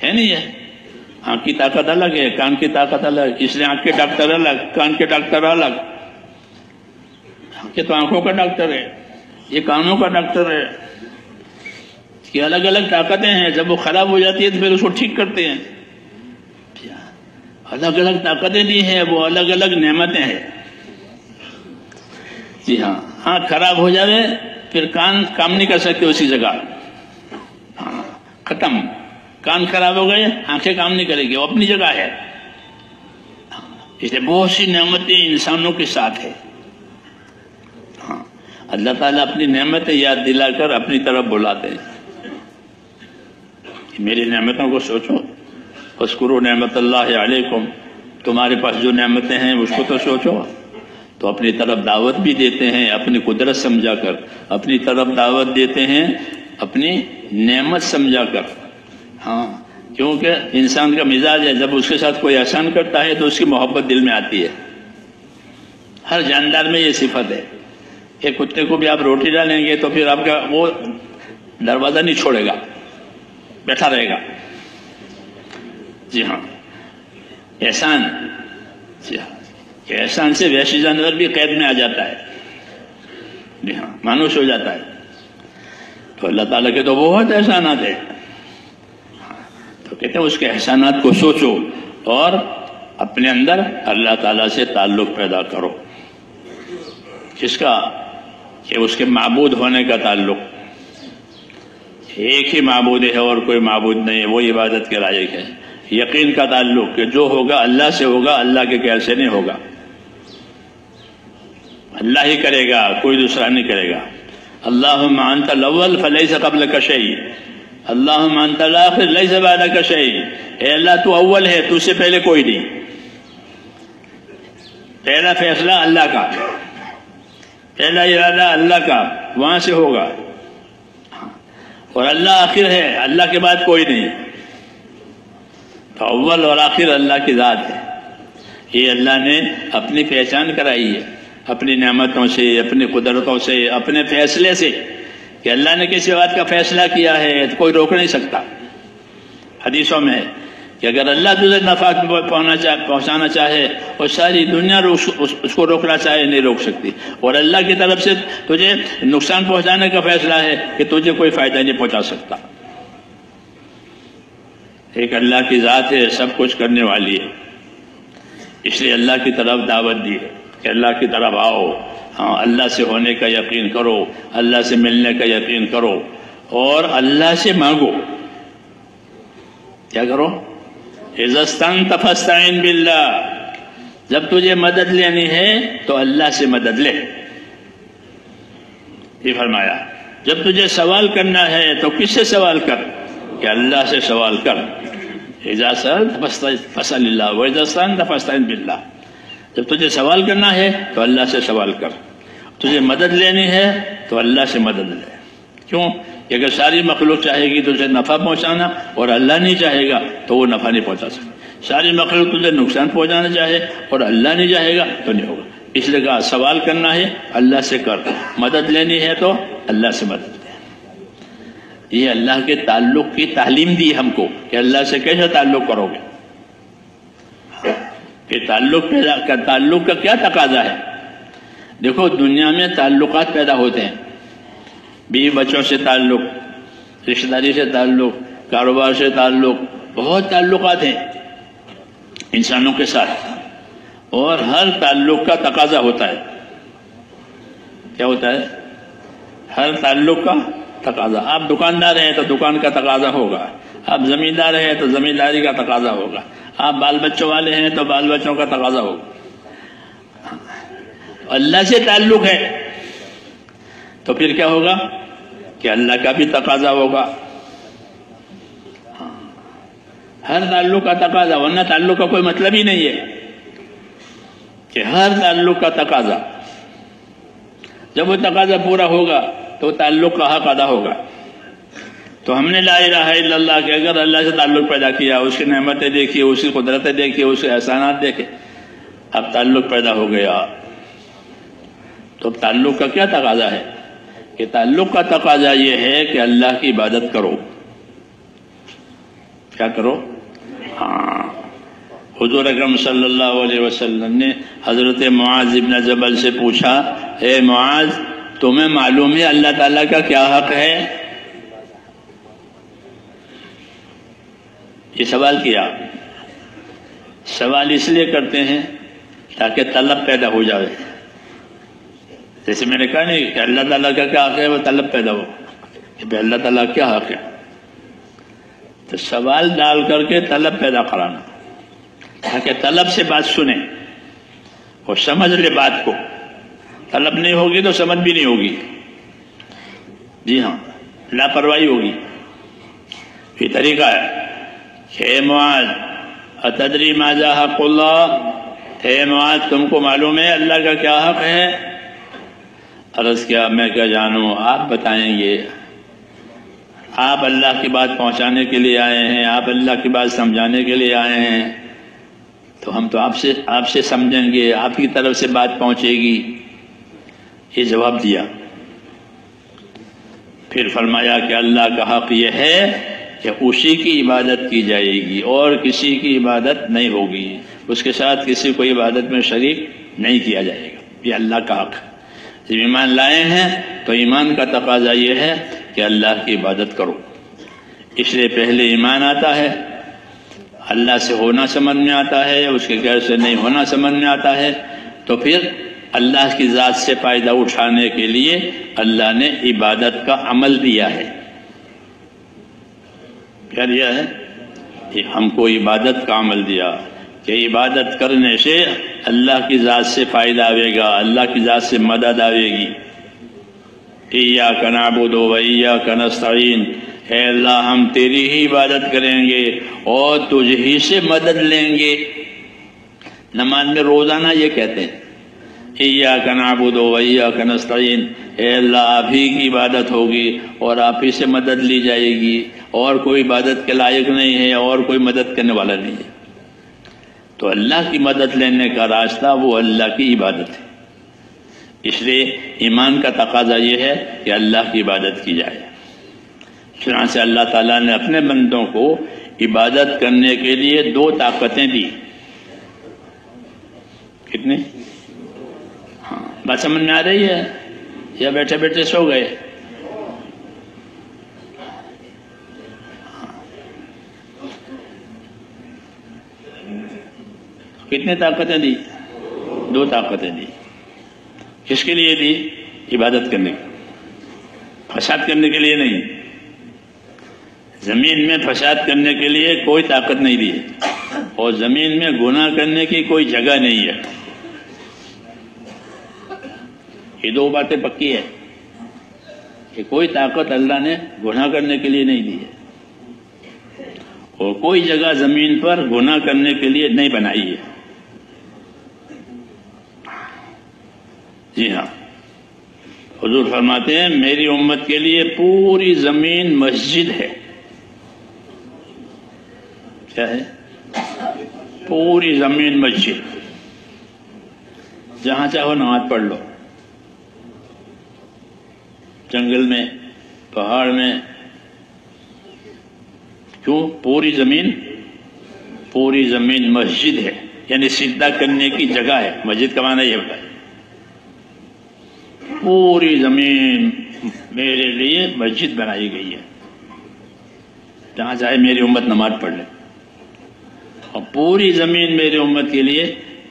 نہیں ہے؟ آنکھ کی طاقت الگ ہے، کان کی طاقت الگ، اس لیے آنکھ کے ڈاکٹر الگ، کان کے ڈاکٹر الگ، یہ تو آنکھوں کا ڈاکٹر ہے، یہ کانوں کا ڈاکٹر ہے، یہ الگ الگ طاقتیں ہیں، جب وہ خراب ہو جاتی ہے تو پھر اس کو ٹھیک کرتے ہیں، الگ الگ طاقتیں دی ہیں، وہ الگ الگ نعمتیں ہیں۔ جی ہاں، آنکھ خراب ہو جائے پھر کان کام نہیں کر سکتے اسی جگہ، ہاں ختم، کان خراب ہو گئے آنکھیں کام نہیں کرے گی، وہ اپنی جگہ ہے۔ اس لیے بہت سی نعمتیں انسانوں کے ساتھ ہے۔ ہاں، اللہ تعالیٰ اپنی نعمتیں یاد دلا کر اپنی طرف بلاتے ہیں، میری نعمتوں کو سوچو، اذکروا نعمت اللہ علیکم، تمہارے پاس جو نعمتیں ہیں اس کو تو سوچو۔ تو اپنی طرف دعوت بھی دیتے ہیں اپنی قدرت سمجھا کر، اپنی طرف دعوت دیتے ہیں اپنی نعمت سمجھا کر۔ ہاں، کیونکہ انسان کا مزاج ہے، جب اس کے ساتھ کوئی احسان کرتا ہے تو اس کی محبت دل میں آتی ہے، ہر جاندار میں یہ صفت ہے۔ ایک کتے کو بھی آپ روٹی ڈالیں گے تو پھر آپ کا وہ دروازہ نہیں چھوڑے گا، بیٹھا رہے گا۔ جی ہاں، احسان، جی ہاں، کہ احسان سے وحشی جانور بھی قید میں آ جاتا ہے، جی ہاں، مانوس ہو جاتا ہے۔ تو اللہ تعالیٰ کے تو بہت احسانات ہیں، تو کہتے ہیں اس کے احسانات کو سوچو اور اپنے اندر اللہ تعالیٰ سے تعلق پیدا کرو۔ کس کا؟ کہ اس کے معبود ہونے کا تعلق، ایک ہی معبود ہے اور کوئی معبود نہیں ہے، وہ عبادت کے لائق ہے۔ یقین کا تعلق کہ جو ہوگا اللہ سے ہوگا، اللہ کے خیال سے نہیں ہوگا، اللہ ہی کرے گا، کوئی دوسرا نہیں کرے گا۔ اللہم انت الاول فلیس قبلک شیء، اللہم انت الاخر لیس بعدک شیء، اے اللہ تو اول ہے، تو سے پہلے کوئی نہیں۔ پہلا فیصلہ اللہ کا، پہلا ارادہ اللہ کا، وہاں سے ہوگا، اور اللہ آخر ہے، اللہ کے بعد کوئی نہیں۔ تو اول اور آخر اللہ کی ذات ہے، یہ اللہ نے اپنی پہچان کرائی ہے اپنی نعمتوں سے، اپنی قدرتوں سے، اپنے فیصلے سے، کہ اللہ نے کسی بات کا فیصلہ کیا ہے تو کوئی روک نہیں سکتا۔ حدیثوں میں ہے کہ اگر اللہ تجھے نفع پہنچانا چاہے اور ساری دنیا اس کو روکنا چاہے نہیں روک سکتی، اور اللہ کی طرف سے تجھے نقصان پہنچانے کا فیصلہ ہے کہ تجھے کوئی فائدہ نہیں پہنچا سکتا۔ ایک اللہ کی ذات ہے، سب کچھ کرنے والی ہے، اس لیے اللہ کی طرف دعوت دی ہے کہ اللہ کی طرف آؤ، ہاں اللہ سے ہونے کا یقین کرو، اللہ سے ملنے کا یقین کرو، اور اللہ سے مانگو۔ کیا کرو؟ اذا استعنت فاستعن باللہ، جب تجھے مدد لینی ہے تو اللہ سے مدد لے، یہ فرمایا۔ جب تجھے سوال کرنا ہے تو کس سے سوال کر؟ کہ اللہ سے سوال کر۔ اذا سألت فاسأل اللہ واذا استعنت فاستعن باللہ، جب تجھے سوال کرنا ہے تو اللہ سے سوال کر، تجھے مدد لینی ہے تو اللہ سے مدد لے. کیوں کہ اگر ساری مخلوق چاہے گی تو تجھے نفع پہنچانا اور اللہ نہیں چاہے گا تو وہ نفع نہیں پہنچا سکتا. ساری مخلوق تجھے نقصان پہنچانا چاہے اور اللہ نہیں چاہے گا تو نہیں ہوگا. اس لیے کہا سوال کرنا ہے اللہ سے کر، مدد لینی ہے تو اللہ سے مدد لے. یہ اللہ کے تعلق کی تعلیم دی ہم کو کہ اللہ سے کیسے تعلق کرو گے، کہ تعلق کا کیا تقاضا ہے. دیکھو دنیا میں تعلقات پیدا ہوتے ہیں، بیوی بچوں سے تعلق، رشتہ داری سے تعلق، کاروبار سے تعلق، بہت تعلقات ہیں انسانوں کے ساتھ، اور ہر تعلق کا تقاضا ہوتا ہے. کیا ہوتا ہے؟ ہر تعلق کا تقاضا. آپ دکاندار ہیں تو دکان کا تقاضا ہوگا، آپ زمیندار ہیں تو زمینداری کا تقاضا ہوگا، آپ بال بچوں والے ہیں تو بال بچوں کا تقاضا ہوگا. اللہ سے تعلق ہے تو پھر کیا ہوگا کہ اللہ کا بھی تقاضا ہوگا. ہر تعلق کا تقاضا، ورنہ تعلق کا کوئی مطلب ہی نہیں ہے کہ ہر تعلق کا تقاضا. جب وہ تقاضا پورا ہوگا تو تعلق کا حق ادا ہوگا. تو ہم نے لا الہ الا اللہ کہ اگر اللہ سے تعلق پیدا کیا، اس کی نعمتیں دیکھی، اس کی قدرتیں دیکھی، اس کے احسانات دیکھے، اب تعلق پیدا ہو گیا. تو اب تعلق کا کیا تقاضا ہے کہ تعلق کا تقاضا یہ ہے کہ اللہ کی عبادت کرو. کیا کرو؟ ہاں، حضور اکرم صلی اللہ علیہ وسلم نے حضرت معاذ ابن جبل سے پوچھا، اے معاذ تمہیں معلوم ہے اللہ تعالیٰ کا کیا حق ہے؟ یہ سوال کیا. سوال اس لیے کرتے ہیں تاکہ طلب پیدا ہو جائے. جیسے میں نے کہا نہیں کہ اللہ تعالیٰ کا کیا حق ہے، وہ طلب پیدا ہو کہ اللہ تعالیٰ کیا حق ہے. تو سوال ڈال کر کے طلب پیدا کرانا تاکہ طلب سے بات سنیں اور سمجھ لے بات کو. طلب نہیں ہوگی تو سمجھ بھی نہیں ہوگی. جی ہاں، لاپرواہی ہوگی. یہ طریقہ ہے کہ اے معاذ اتدری ماذا حق اللہ، اے معاذ تم کو معلوم ہے اللہ کا کیا حق ہے؟ عرض کیا میں کیا جانوں، آپ بتائیں گے. آپ اللہ کی بات پہنچانے کے لیے آئے ہیں، آپ اللہ کی بات سمجھانے کے لیے آئے ہیں، تو ہم تو آپ سے سمجھیں گے، آپ کی طرف سے بات پہنچے گی. یہ جواب دیا. پھر فرمایا کہ اللہ کا حق یہ ہے کہ اسی کی عبادت کی جائے گی اور کسی کی عبادت نہیں ہوگی، اس کے ساتھ کسی کو عبادت میں شریک نہیں کیا جائے گا. یہ اللہ کا حق ہے. جب ایمان لائے ہیں تو ایمان کا تقاضا یہ ہے کہ اللہ کی عبادت کرو. اس لیے پہلے ایمان آتا ہے، اللہ سے ہونا سمجھ میں آتا ہے، اس کے غیر سے نہیں ہونا سمجھ میں آتا ہے. تو پھر اللہ کی ذات سے فائدہ اٹھانے کے لیے اللہ نے عبادت کا عمل دیا ہے. کیا دیا ہے؟ کہ ہم کو عبادت کا عمل دیا کہ عبادت کرنے سے اللہ کی ذات سے فائدہ آئے گا، اللہ کی ذات سے مدد آئے گی. ایاک نعبد و ایاک نستعین، اے اللہ ہم تیری ہی عبادت کریں گے اور تجھ ہی سے مدد لیں گے. نماز میں روزانہ یہ کہتے ہیں ایاک نعبد و ایاک نستعین، اے اللہ آپ ہی کی عبادت ہوگی اور آپ ہی سے مدد لی جائے گی، اور کوئی عبادت کے لائق نہیں ہے اور کوئی مدد کرنے والا نہیں ہے. تو اللہ کی مدد لینے کا راستہ وہ اللہ کی عبادت ہے. اس لیے ایمان کا تقاضا یہ ہے کہ اللہ کی عبادت کی جائے. چنانچہ اللہ تعالیٰ نے اپنے بندوں کو عبادت کرنے کے لیے 2 طاقتیں دی. کتنی؟ ہاں، بات سمجھ میں آ رہی ہے یا بیٹھے بیٹھے سو گئے؟ کتنے طاقتیں دی؟ 2 طاقتیں دی. کس کے لیے دی؟ عبادت کرنے کے، فساد کرنے کے لیے نہیں. زمین میں فساد کرنے کے لیے کوئی طاقت نہیں دی، اور زمین میں گناہ کرنے کی کوئی جگہ نہیں ہے. یہ 2 باتیں پکی ہے کہ کوئی طاقت اللہ نے گناہ کرنے کے لیے نہیں دی ہے، اور کوئی جگہ زمین پر گناہ کرنے کے لیے نہیں بنائی ہے. جی ہاں، حضور فرماتے ہیں میری امت کے لیے پوری زمین مسجد ہے. کیا ہے؟ پوری زمین مسجد. جہاں چاہو نماز پڑھ لو، جنگل میں، پہاڑ میں. کیوں؟ پوری زمین مسجد ہے، یعنی سجدہ کرنے کی جگہ ہے. مسجد کا معنی یہ ہوتا ہے پوری زمین میرے لیے مسجد بنائی گئی ہے، جہاں چاہے میری امت نماز پڑھ لے. اور پوری زمین میری امت کے لیے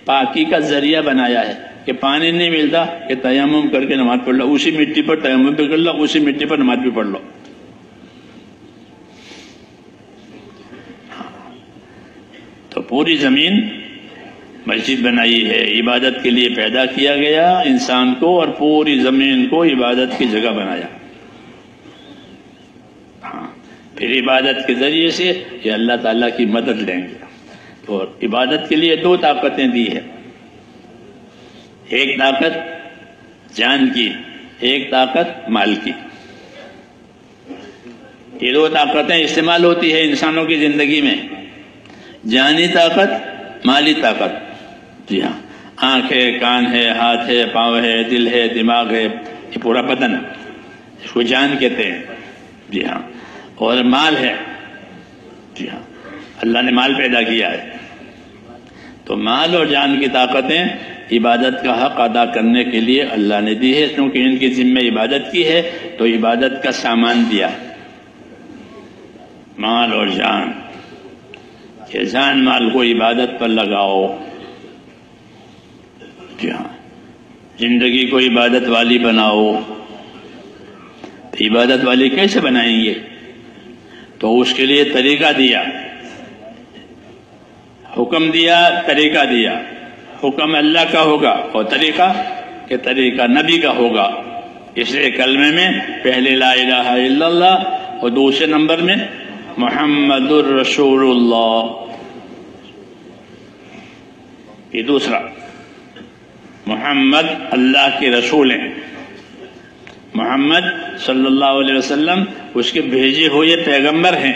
پاکی کا ذریعہ بنایا ہے کہ پانی نہیں ملتا کہ تیمم کر کے نماز پڑھ لو، اسی مٹی پر تیمم بھی کر لو، اسی مٹی پر نماز بھی پڑھ لو. تو پوری زمین مسجد بنائی ہے، عبادت کے لیے پیدا کیا گیا انسان کو، اور پوری زمین کو عبادت کی جگہ بنایا. پھر عبادت کے ذریعے سے یہ اللہ تعالیٰ کی مدد لیں گے. اور عبادت کے لیے دو طاقتیں دی ہیں، ایک طاقت جان کی، ایک طاقت مال کی. یہ دو طاقتیں استعمال ہوتی ہے انسانوں کی زندگی میں، جانی طاقت، مالی طاقت. جی ہاں، آنکھ ہے، کان ہے، ہاتھ ہے، پاؤں ہے، دل ہے، دماغ ہے، یہ پورا بدن، اس کو جان کہتے ہیں. جی ہاں. اور مال ہے. جی ہاں، اللہ نے مال پیدا کیا ہے. تو مال اور جان کی طاقتیں عبادت کا حق ادا کرنے کے لیے اللہ نے دی ہے، کیونکہ ان کی ذمہ عبادت کی ہے تو عبادت کا سامان دیا، مال اور جان. کہ جان مال کو عبادت پر لگاؤ. جی ہاں، زندگی کو عبادت والی بناؤ. تو عبادت والی کیسے بنائیں گے؟ تو اس کے لیے طریقہ دیا، حکم دیا، طریقہ دیا. حکم اللہ کا ہوگا اور طریقہ نبی کا ہوگا. اس لیے کلمے میں پہلے لا الہ الا اللہ اور دوسرے نمبر میں محمد الرسول اللہ. یہ دوسرا، محمد اللہ کے رسول ہیں، محمد صلی اللہ علیہ وسلم اس کے بھیجے ہوئے پیغمبر ہیں.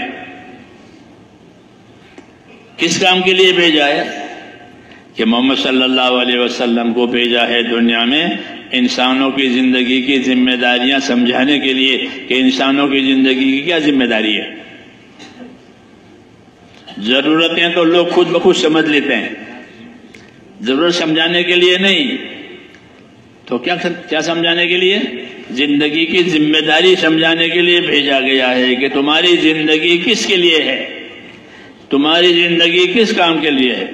کس کام کے لیے بھیجا ہے؟ کہ محمد صلی اللہ علیہ وسلم کو بھیجا ہے دنیا میں انسانوں کی زندگی کی ذمہ داریاں سمجھانے کے لیے کہ انسانوں کی زندگی کی کیا ذمہ داری ہے. ضرورتیں تو لوگ خود بخود سمجھ لیتے ہیں، ضرورت سمجھانے کے لیے نہیں. تو کیا سمجھانے کے لیے؟ زندگی کی ذمہ داری سمجھانے کے لیے بھیجا گیا ہے کہ تمہاری زندگی کس کے لیے ہے، تمہاری زندگی کس کام کے لیے ہے.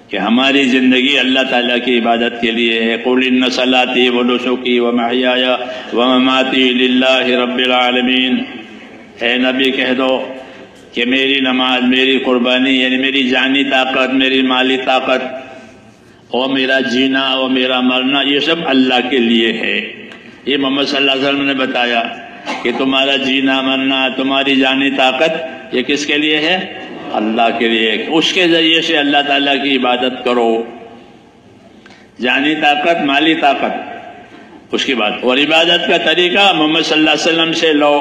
کہ ہماری زندگی اللہ تعالیٰ کی عبادت کے لیے ہے. قُلْ إِنَّ صَلَاتِي وَنُسُكِي وَمَحْيَايَ وَمَمَاتِي لِلَّهِ رَبِّ الْعَالَمِينَ. اے نبی کہہ دو کہ میری نماز، میری قربانی یعنی میری جانی طاقت، میری مالی طاقت اور میرا جینا اور میرا مرنا یہ سب اللہ کے لیے ہے. یہ محمد صلی اللہ علیہ وسلم نے بتایا کہ تمہارا جینا مرنا، تمہاری جانی طاقت یہ کس کے لیے ہے؟ اللہ کے لیے. اس کے ذریعے سے اللہ تعالیٰ کی عبادت کرو. جانی طاقت، مالی طاقت اس کی بات. اور عبادت کا طریقہ محمد صلی اللہ علیہ وسلم سے لو.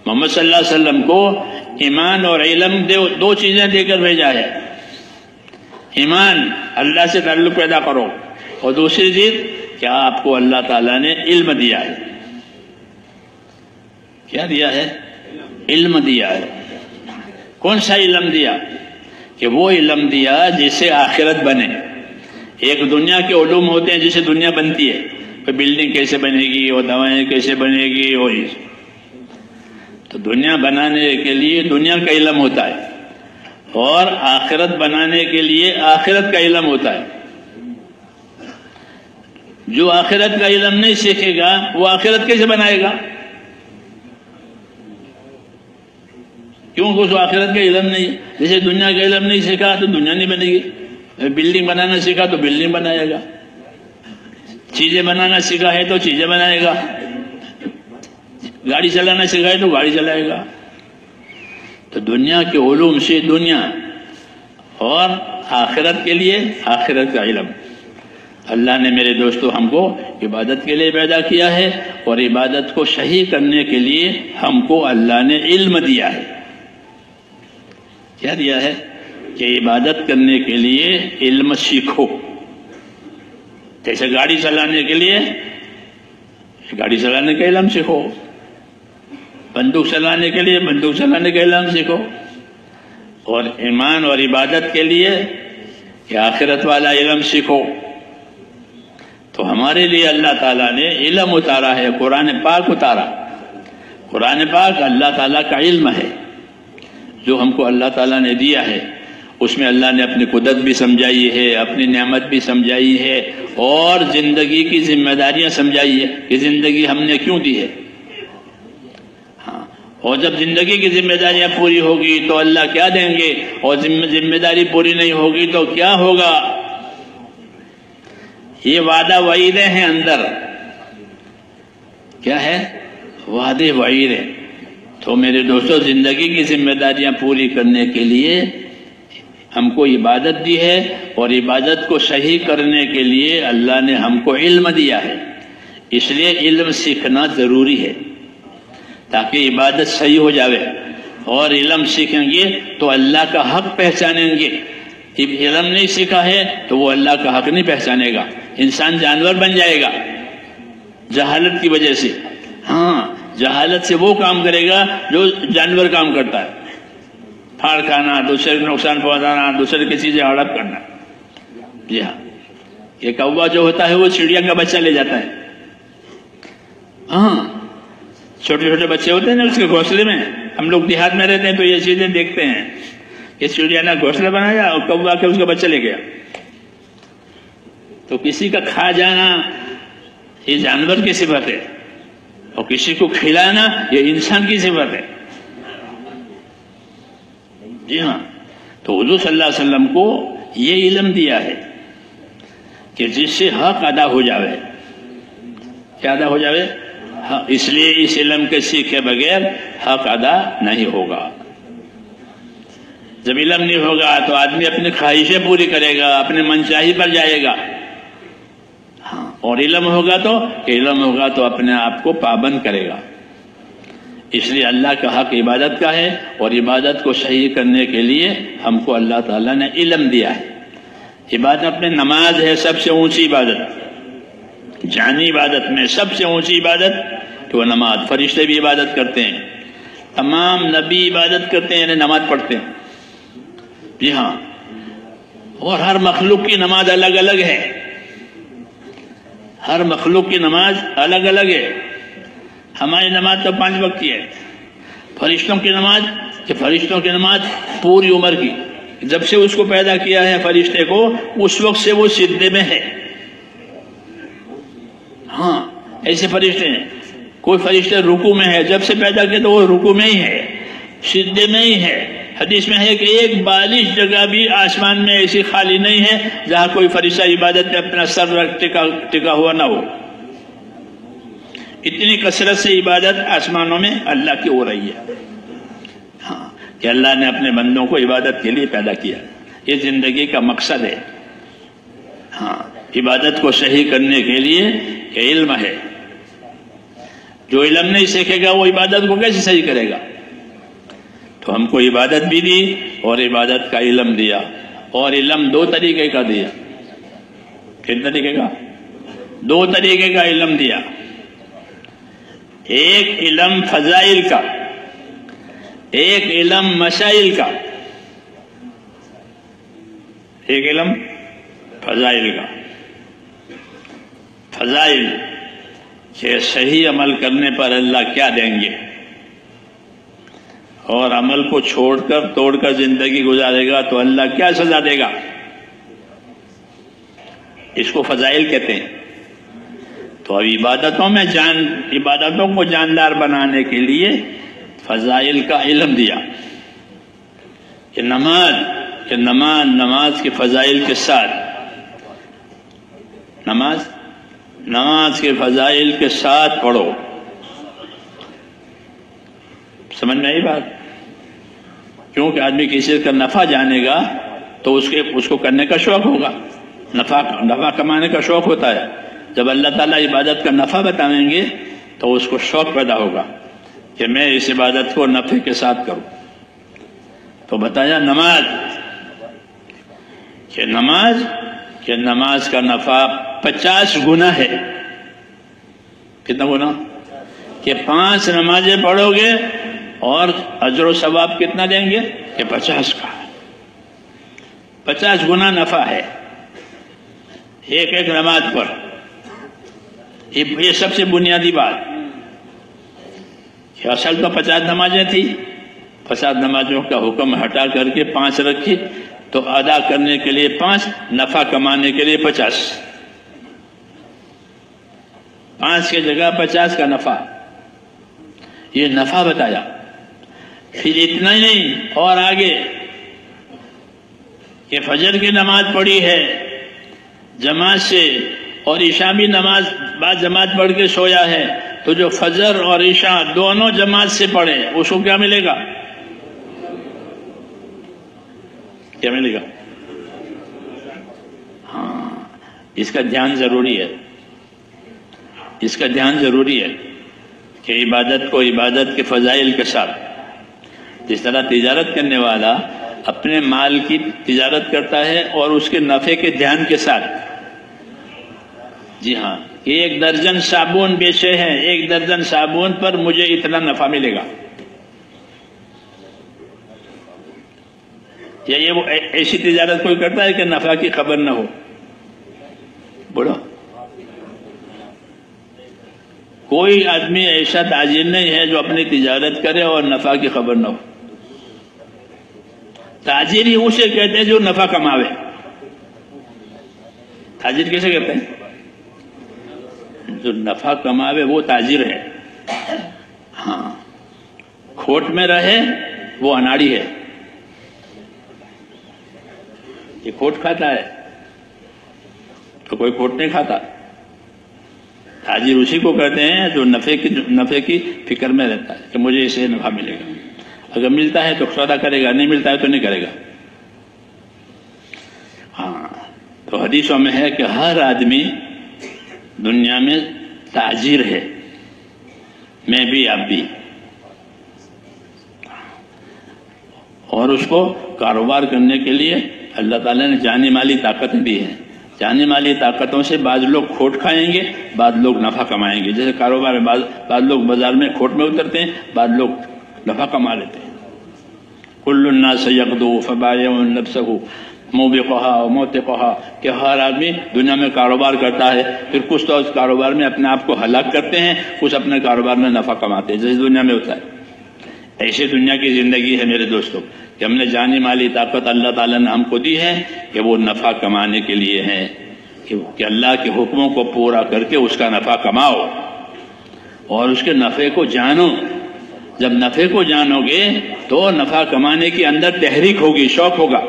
محمد صلی اللہ علیہ وسلم کو ایمان اور علم دو چیزیں دے کر بھیجا ہے. ایمان، اللہ سے تعلق پیدا کرو، اور دوسری چیز کہ آپ کو اللہ تعالیٰ نے علم دیا ہے. کیا دیا ہے؟ علم دیا ہے. کون سا علم دیا؟ کہ وہ علم دیا جس سے آخرت بنے. ایک دنیا کے علوم ہوتے ہیں جس سے دنیا بنتی ہے، کوئی بلڈنگ کیسے بنے گی اور دوائیں کیسے بنے گی، اور تو دنیا بنانے کے لیے دنیا کا علم ہوتا ہے، اور آخرت بنانے کے لیے آخرت کا علم ہوتا ہے. جو آخرت کا علم نہیں سیکھے گا وہ آخرت کیسے بنائے گا؟ کیونکہ اس آخرت کا علم نہیں. جیسے دنیا کا علم نہیں سیکھا تو دنیا نہیں بنے گی. بلڈنگ بنانا سیکھا تو بلڈنگ بنائے گا، چیزیں بنانا سیکھا ہے تو چیزیں بنائے گا، گاڑی چلانا سیکھا ہے تو گاڑی چلائے گا. تو دنیا کے علوم سے دنیا، اور آخرت کے لیے آخرت کا علم. اللہ نے میرے دوستو ہم کو عبادت کے لیے پیدا کیا ہے، اور عبادت کو صحیح کرنے کے لیے ہم کو اللہ نے علم دیا ہے۔ کیا دیا ہے؟ کہ عبادت کرنے کے لیے علم سیکھو۔ جیسے گاڑی چلانے کے لیے گاڑی چلانے کا علم سیکھو، بندوق چلانے کے لیے بندوق چلانے کا علم سیکھو، اور ایمان اور عبادت کے لیے کہ آخرت والا علم سیکھو۔ تو ہمارے لیے اللہ تعالیٰ نے علم اتارا ہے، قرآن پاک اتارا۔ قرآن پاک اللہ تعالیٰ کا علم ہے جو ہم کو اللہ تعالیٰ نے دیا ہے۔ اس میں اللہ نے اپنی قدرت بھی سمجھائی ہے، اپنی نعمت بھی سمجھائی ہے، اور زندگی کی ذمہ داریاں سمجھائی ہے کہ زندگی ہم نے کیوں دی ہے۔ اور جب زندگی کی ذمہ داریاں پوری ہوگی تو اللہ کیا دیں گے، اور ذمہ داری پوری نہیں ہوگی تو کیا ہوگا۔ یہ وعدہ وعیدیں ہیں اندر، کیا ہے؟ وعدے وعیدیں۔ تو میرے دوستو، زندگی کی ذمہ داریاں پوری کرنے کے لیے ہم کو عبادت دی ہے، اور عبادت کو صحیح کرنے کے لیے اللہ نے ہم کو علم دیا ہے۔ اس لیے علم سیکھنا ضروری ہے تاکہ عبادت صحیح ہو جاوے، اور علم سیکھیں گے تو اللہ کا حق پہچانیں گے۔ علم نہیں سیکھا ہے تو وہ اللہ کا حق نہیں پہچانے گا، انسان جانور بن جائے گا جہالت کی وجہ سے۔ ہاں، جہالت سے وہ کام کرے گا جو جانور کام کرتا ہے، پھاڑ کھانا، دوسرے کو نقصان پہنچانا، دوسرے کی چیزیں ہڑپ کرنا۔ جی ہاں، یہ کوا جو ہوتا ہے وہ چڑیا کا بچہ لے جاتا ہے۔ ہاں، چھوٹے چھوٹے بچے ہوتے ہیں نا اس کے گھونسلے میں، ہم لوگ دیہات میں رہتے ہیں تو یہ چیزیں دیکھتے ہیں کہ چڑیا نے گھونسلہ بنایا اور کوا کے اس کا بچہ لے گیا۔ تو کسی کا کھا جانا یہ جانور کی صفت ہے، اور کسی کو کھلانا یہ انسان کی صفت ہے۔ جی ہاں، تو حضور صلی اللہ علیہ وسلم کو یہ علم دیا ہے کہ جس سے حق ادا ہو جاوے۔ کیا ادا ہو جاوے؟ اس لیے اس علم کے سیکھے بغیر حق ادا نہیں ہوگا۔ جب علم نہیں ہوگا تو آدمی اپنی خواہشیں پوری کرے گا، اپنے منچاہی پر جائے گا۔ ہاں، اور علم ہوگا تو اپنے آپ کو پابند کرے گا۔ اس لیے اللہ کا حق عبادت کا ہے، اور عبادت کو صحیح کرنے کے لیے ہم کو اللہ تعالیٰ نے علم دیا ہے۔ عبادت میں نماز ہے سب سے اونچی عبادت، جانی عبادت میں سب سے اونچی عبادت تو وہ نماز۔ فرشتے بھی عبادت کرتے ہیں، تمام نبی عبادت کرتے ہیں، یعنی نماز پڑھتے ہیں۔ جی ہاں، اور ہر مخلوق کی نماز الگ الگ ہے، ہر مخلوق کی نماز الگ الگ ہے۔ ہماری نماز تو 5 وقت کی ہے، فرشتوں کی نماز پوری عمر کی، جب سے اس کو پیدا کیا ہے فرشتے کو اس وقت سے وہ سجدے میں ہے۔ ہاں، ایسے فرشتے ہیں، کوئی فرشتے رکوع میں ہے، جب سے پیدا کیا تو وہ رکوع میں ہی ہے، سجدے میں ہی ہے۔ حدیث میں ہے کہ ایک بالش جگہ بھی آسمان میں ایسی خالی نہیں ہے جہاں کوئی فرشتہ عبادت میں اپنا سر ٹکا ہوا نہ ہو۔ اتنی کثرت سے عبادت آسمانوں میں اللہ کی ہو رہی ہے۔ ہاں، کہ اللہ نے اپنے بندوں کو عبادت کے لیے پیدا کیا، یہ زندگی کا مقصد ہے۔ ہاں، عبادت کو صحیح کرنے کے لیے کہ علم ہے، جو علم نہیں سیکھے گا وہ عبادت کو کیسے صحیح کرے گا؟ تو ہم کو عبادت بھی دی اور عبادت کا علم دیا، اور علم 2 طریقے کا دیا۔ کتنے طریقے کا؟ 2 طریقے کا علم دیا۔ ایک علم فضائل کا، ایک علم مسائل کا۔ ایک علم فضائل کا، فضائل کہ صحیح عمل کرنے پر اللہ کیا دیں گے، اور عمل کو چھوڑ کر توڑ کر زندگی گزارے گا تو اللہ کیا سزا دے گا، اس کو فضائل کہتے ہیں۔ تو اب عبادتوں کو جاندار بنانے کے لیے فضائل کا علم دیا کہ نماز کے فضائل کے ساتھ، نماز کے فضائل کے ساتھ پڑھو۔ سمجھ میں آئی بات؟ کیونکہ آدمی کسی کا نفع جانے گا تو اس کو کرنے کا شوق ہوگا، نفع کمانے کا شوق ہوتا ہے. جب اللہ تعالیٰ عبادت کا نفع بتائیں گے تو اس کو شوق پیدا ہوگا کہ میں اس عبادت کو نفع کے ساتھ کروں. تو بتایا نماز کہ نماز کا نفع 50 گنا ہے. کتنا گنا؟ کہ 5 نمازیں پڑھو گے اور اجر و ثواب کتنا دیں گے؟ کہ 50 کا. 50 گنا نفع ہے ایک نماز پر. یہ سب سے بنیادی بات کہ اصل تو 50 نمازیں تھی. 50 نمازوں کا حکم ہٹا کر کے 5 رکھی تو ادا کرنے کے لیے 5، نفع کمانے کے لیے 50. 5 کی جگہ 50 کا نفع. یہ نفع بتایا. پھر اتنا ہی نہیں اور آگے کہ فجر کی نماز پڑھی ہے جماعت سے اور عشاء بھی نماز بعد جماعت پڑھ کے سویا ہے تو جو فجر اور عشاء دونوں جماعت سے پڑھے اس کو کیا ملے گا؟ کیا ملے گا؟ ہاں، اس کا دھیان ضروری ہے. اس کا دھیان ضروری ہے کہ عبادت کو عبادت کے فضائل کے ساتھ، جس طرح تجارت کرنے والا اپنے مال کی تجارت کرتا ہے اور اس کے نفع کے دھیان کے ساتھ. جی ہاں، 1 درجن صابن بیچے ہیں، 1 درجن صابن پر مجھے اتنا نفع ملے گا. یا یہ وہ ایسی تجارت کوئی کرتا ہے کہ نفع کی خبر نہ ہو؟ بولو. کوئی آدمی ایسا تاجر نہیں ہے جو اپنی تجارت کرے اور نفع کی خبر نہ ہو. تاجر ہی اسے کہتے ہیں جو نفع کماوے. تاجر کیسے کہتے ہیں؟ جو نفع کماوے وہ تاجر ہے. ہاں، کھوٹ میں رہے وہ اناڑی ہے. یہ کھوٹ کھاتا ہے تو کوئی کھوٹ نہیں کھاتا. تاجر اسی کو کہتے ہیں جو نفع کی فکر میں رہتا ہے کہ مجھے اسے نفع ملے گا. اگر ملتا ہے تو سودا کرے گا، نہیں ملتا ہے تو نہیں کرے گا. ہاں، تو حدیثوں میں ہے کہ ہر آدمی دنیا میں تاجر ہے، میں بھی آپ بھی. اور اس کو کاروبار کرنے کے لیے اللہ تعالیٰ نے جانی مالی طاقتیں دی ہیں. جانی مالی طاقتوں سے بعض لوگ کھوٹ کھائیں گے، بعض لوگ نفع کمائیں گے. جیسے کاروبار میں بعض لوگ بازار میں کھوٹ میں اترتے ہیں، بعض لوگ نفع کما لیتے ہیں. کل الناس یغدو فبائع نفسہ موبقها وموتقها کہ ہر آدمی دنیا میں کاروبار کرتا ہے، پھر کچھ تو اس کاروبار میں اپنے آپ کو ہلاک کرتے ہیں، کچھ اپنے کاروبار میں نفع کماتے ہیں، جیسے دنیا میں ہوتا ہے. ایسے دنیا کی زندگی ہے میرے دوستوں کہ ہم نے جانی مالی طاقت اللہ تعالیٰ نے ہم کو دی ہے کہ وہ نفع کمانے کے لیے ہے، کہ اللہ کے حکموں کو پورا کر کے اس کا نفع کماؤ اور اس کے نفع کو جانو. جب نفع کو جانو گے تو نفع کمانے کے اندر تحریک ہوگی، شوق ہوگا.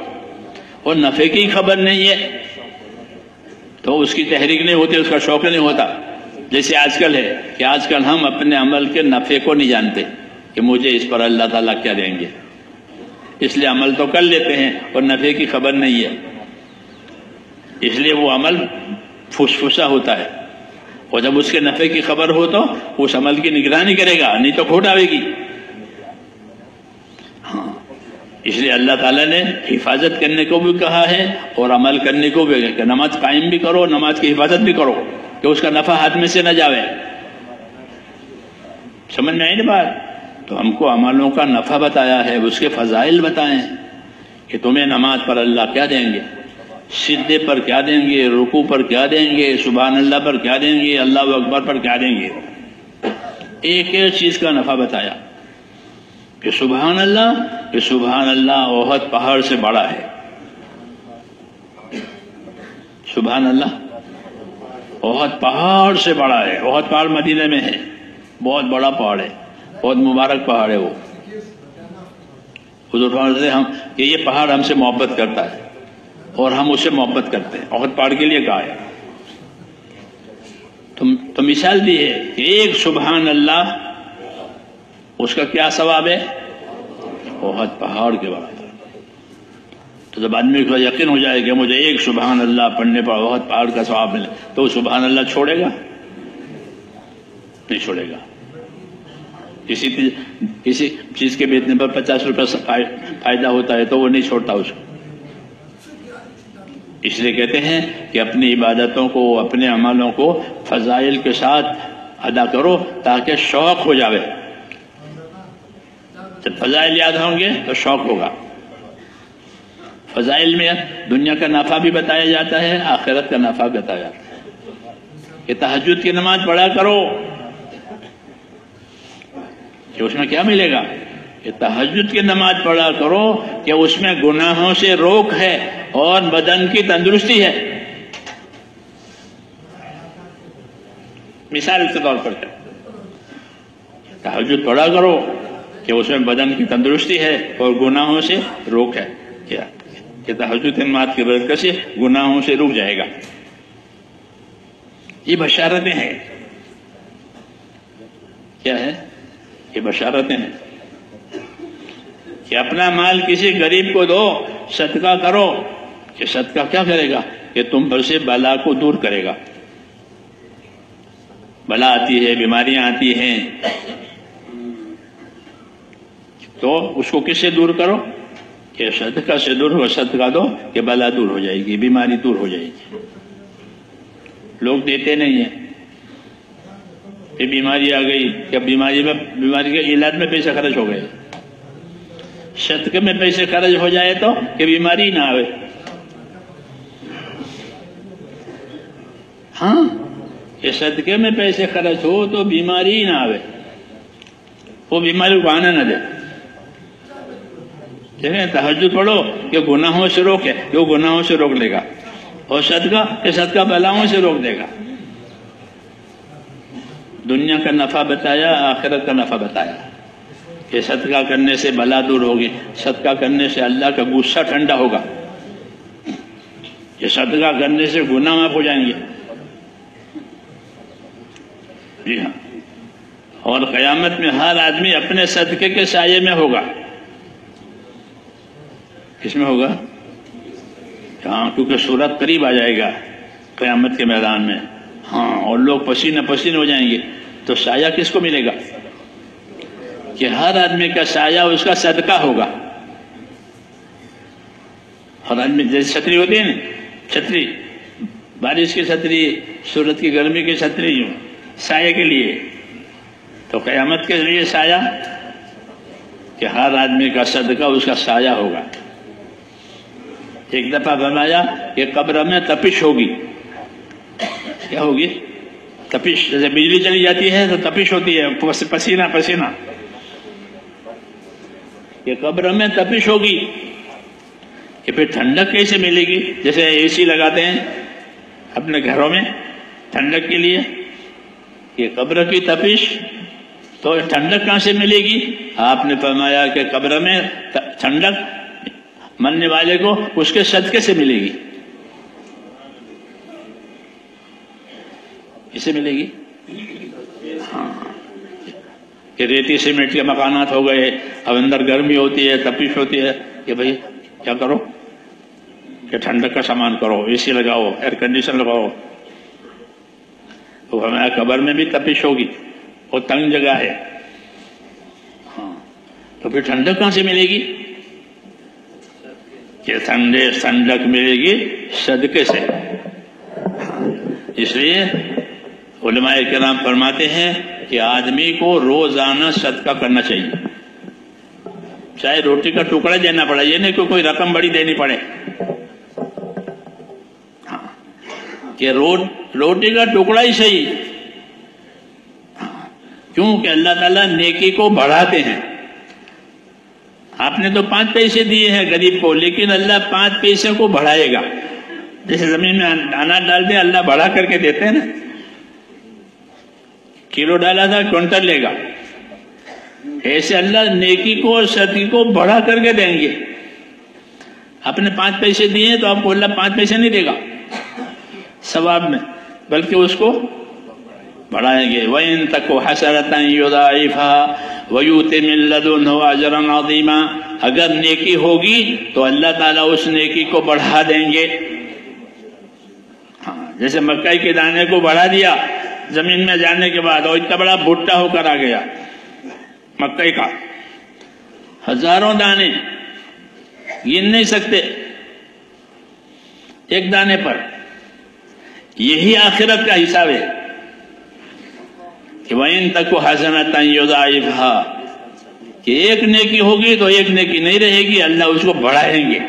اور نفع کی خبر نہیں ہے تو اس کی تحریک نہیں ہوتی، اس کا شوق نہیں ہوتا. جیسے آج کل ہے کہ آج کل ہم اپنے عمل کے نفع کو نہیں جانتے کہ مجھے اس پر اللہ تعالیٰ کیا دیں گے، اس لیے عمل تو کر لیتے ہیں اور نفع کی خبر نہیں ہے. اس لیے وہ عمل فسفسا ہوتا ہے. اور جب اس کے نفع کی خبر ہو تو اس عمل کی نگرانی کرے گا، نہیں تو کھوٹ آئے گی. ہاں، اس لیے اللہ تعالیٰ نے حفاظت کرنے کو بھی کہا ہے اور عمل کرنے کو بھی کہ نماز قائم بھی کرو، نماز کی حفاظت بھی کرو کہ اس کا نفع ہاتھ میں سے نہ جاوے. سمجھ میں آئی نا بات؟ تو ہم کو عملوں کا نفع بتایا ہے، اس کے فضائل بتائیں کہ تمہیں نماز پر اللہ کیا دیں گے، سجدے پر کیا دیں گے، رکوع پر کیا دیں گے، سبحان اللہ پر کیا دیں گے، اللہ اکبر پر کیا دیں گے. ایک ایک چیز کا نفع بتایا کہ سبحان اللہ احد پہاڑ سے بڑا ہے. سبحان اللہ احد پہاڑ سے بڑا ہے. احد پہاڑ مدینہ میں ہے، بہت بڑا پہاڑ ہے، بہت مبارک پہاڑ ہے. وہ حضور فرماتے ہیں کہ یہ پہاڑ ہم سے محبت کرتا ہے اور ہم اسے محبت کرتے ہیں. احد پہاڑ کے لیے کہا ہے. تو مثال دی ہے کہ ایک سبحان اللہ اس کا کیا ثواب ہے؟ احد پہاڑ کے برابر. تو جب آدمی کو یقین ہو جائے کہ مجھے ایک سبحان اللہ پڑھنے پر بہت پہاڑ کا ثواب ملے تو وہ سبحان اللہ چھوڑے گا؟ نہیں چھوڑے گا. کسی چیز کے بیچنے پر 50 روپے فائدہ ہوتا ہے تو وہ نہیں چھوڑتا اس کو. اس لیے کہتے ہیں کہ اپنی عبادتوں کو، اپنے عملوں کو فضائل کے ساتھ ادا کرو تاکہ شوق ہو جاوے. جب فضائل یاد ہوں گے تو شوق ہوگا. فضائل میں دنیا کا نفع بھی بتایا جاتا ہے، آخرت کا نفع بھی بتایا جاتا ہے. کہ تہجد کی نماز پڑھا کرو کہ اس میں کیا ملے گا؟ کہ تہجد کی نماز پڑھا کرو کہ اس میں گناہوں سے روک ہے اور بدن کی تندرستی ہے. مثال کے طور پر تہجد پڑھا کرو کہ اس میں بدن کی تندرستی ہے اور گناہوں سے روک ہے. کیا کہ تہجد نماز کی برکت سے گناہوں سے رک جائے گا. یہ بشارتیں ہیں. کیا ہے؟ یہ بشارتیں ہیں کہ اپنا مال کسی غریب کو دو، صدقہ کرو. کہ صدقہ کیا کرے گا؟ کہ تم پر سے بلا کو دور کرے گا. بلا آتی ہے، بیماریاں آتی ہیں، تو اس کو کس سے دور کرو؟ کہ صدقہ سے دور ہو. صدقہ دو کہ بلا دور ہو جائے گی، بیماری دور ہو جائے گی. لوگ دیتے نہیں ہیں. کہ بیماری آ گئی کہ بیماری کے علاج میں پیسے خرچ ہو گئے. صدقے میں پیسے خرچ ہو جائے تو کہ بیماری نہ آئے. ہاں، کہ صدقے میں پیسے خرچ ہو تو بیماری نہ آئے، وہ بیماری کو آنے نہ دے. دیکھیں، تہجد پڑھو کہ گناہوں سے روکے، کہ وہ گناہوں سے روک لے گا. اور صدقہ کہ صدقہ بلاؤں سے روک دے گا. دنیا کا نفع بتایا، آخرت کا نفع بتایا. کہ صدقہ کرنے سے بلا دور ہوگی، صدقہ کرنے سے اللہ کا غصہ ٹھنڈا ہوگا. کہ صدقہ کرنے سے گناہ معاف ہو جائیں گے. جی ہاں. اور قیامت میں ہر آدمی اپنے صدقے کے سائے میں ہوگا. کس میں ہوگا؟ ہاں، کیونکہ صورت قریب آ جائے گا قیامت کے میدان میں. ہاں، اور لوگ پسینہ پسینہ ہو جائیں گے تو سایہ کس کو ملے گا؟ کہ ہر آدمی کا سایہ اس کا صدقہ ہوگا. ہر آدمی جیسے چھتری ہوتی ہے نا، چھتری، بارش کی چھتری، سورج کی گرمی کی چھتری، سایہ کے لیے. تو قیامت کے لیے سایہ کہ ہر آدمی کا صدقہ اس کا سایہ ہوگا. ایک دفعہ فرمایا کہ قبر میں تپش ہوگی. کیا ہوگی؟ تپش. جیسے بجلی چلی جاتی ہے تو تپش ہوتی ہے، پسینہ پسینہ. کہ قبر میں تپش ہوگی. کہ پھر ٹھنڈک کیسے ملے گی؟ جیسے اے سی لگاتے ہیں اپنے گھروں میں ٹھنڈک کے لیے. کہ قبر کی تپش، تو ٹھنڈک کہاں سے ملے گی؟ آپ نے فرمایا کہ قبر میں ٹھنڈک مرنے والے کو اس کے صدقے سے ملے گی. کسے ملے گی؟ ہاں، کہ ریتی سیمنٹ کے مکانات ہو گئے، اب اندر گرمی ہوتی ہے، تپش ہوتی ہے. کہ بھئی کیا کرو؟ کہ ٹھنڈک کا سامان کرو، اے سی لگاؤ، ایئر کنڈیشن لگاؤ. تو ہمارے قبر میں بھی تپش ہوگی، وہ تنگ جگہ ہے. ہاں، تو پھر ٹھنڈک کہاں سے ملے گی؟ کہ ٹھنڈک ملے گی صدقے سے. اس لیے علماء کرام فرماتے ہیں کہ آدمی کو روزانہ صدقہ کرنا چاہیے. چاہے روٹی کا ٹکڑا دینا پڑے، یہ نہیں کہ کوئی رقم بڑی دینی پڑے. ہاں، کہ روٹی کا ٹکڑا ہی صحیح. کیونکہ اللہ تعالیٰ نیکی کو بڑھاتے ہیں. آپ نے تو 5 پیسے دیے ہیں غریب کو، لیکن اللہ 5 پیسے کو بڑھائے گا. جیسے زمین میں اناج ڈال دیں، اللہ بڑھا کر کے دیتے ہیں نا. کلو ڈالا تھا، کوئنٹل لے گا. ایسے اللہ نیکی کو اور صدقے کو بڑھا کر کے دیں گے. آپ نے 5 پیسے دیے تو آپ کو اللہ 5 پیسے نہیں دے گا ثواب میں، بلکہ اس کو بڑھائیں گے. وَإِن تَكُ حَسَنَةً يُضَاعِفْهَا وَيُؤْتِ مِن لَّدُنْهُ أَجْرًا عَظِيمًا، اگر نیکی ہوگی تو اللہ تعالیٰ اس نیکی کو بڑھا دیں گے۔ ہاں، جیسے مکئی کے دانے کو بڑھا دیا زمین میں جانے کے بعد، اور اتنا بڑا بھٹا ہو کر آ گیا مکئی کا، ہزاروں دانے گن نہیں سکتے ایک دانے پر۔ یہی آخرت کا حساب ہے کہ وَإِن تَكُ حَسَنَةً يُضَاعِفْهَا، کہ ایک نیکی ہوگی تو ایک نیکی نہیں رہے گی، اللہ اس کو بڑھائیں گے،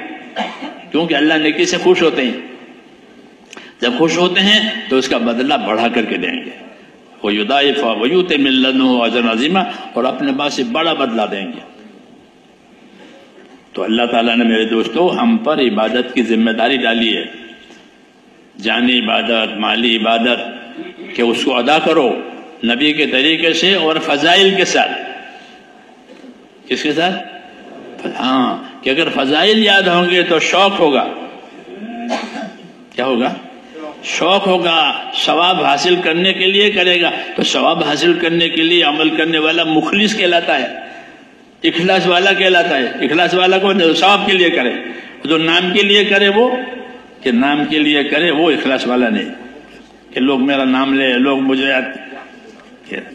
کیونکہ اللہ نیکی سے خوش ہوتے ہیں۔ جب خوش ہوتے ہیں تو اس کا بدلہ بڑھا کر کے دیں گے، وَيُضَاعِفْهَا وَيُؤْتِ مِن لَّدُنْهُ أَجْرًا عَظِيمًا، اور اپنے پاس سے بڑا بدلہ دیں گے۔ تو اللہ تعالیٰ نے میرے دوستو ہم پر عبادت کی ذمہ داری ڈالی ہے، جانی عبادت، مالی عبادت، کہ اس کو ادا کرو نبی کے طریقے سے اور فضائل کے ساتھ۔ کس کے ساتھ؟ ہاں، کہ اگر فضائل یاد ہوں گے تو شوق ہوگا۔ کیا ہوگا؟ شوق ہوگا۔ ثواب حاصل کرنے کے لیے کرے گا تو ثواب حاصل کرنے کے لیے عمل کرنے والا مخلص کہلاتا ہے، اخلاص والا کہلاتا ہے۔ اخلاص والا کو ثواب کے لیے کرے، جو نام کے لیے کرے وہ، کہ نام کے لیے کرے وہ اخلاص والا نہیں، کہ لوگ میرا نام لے، لوگ مجھے،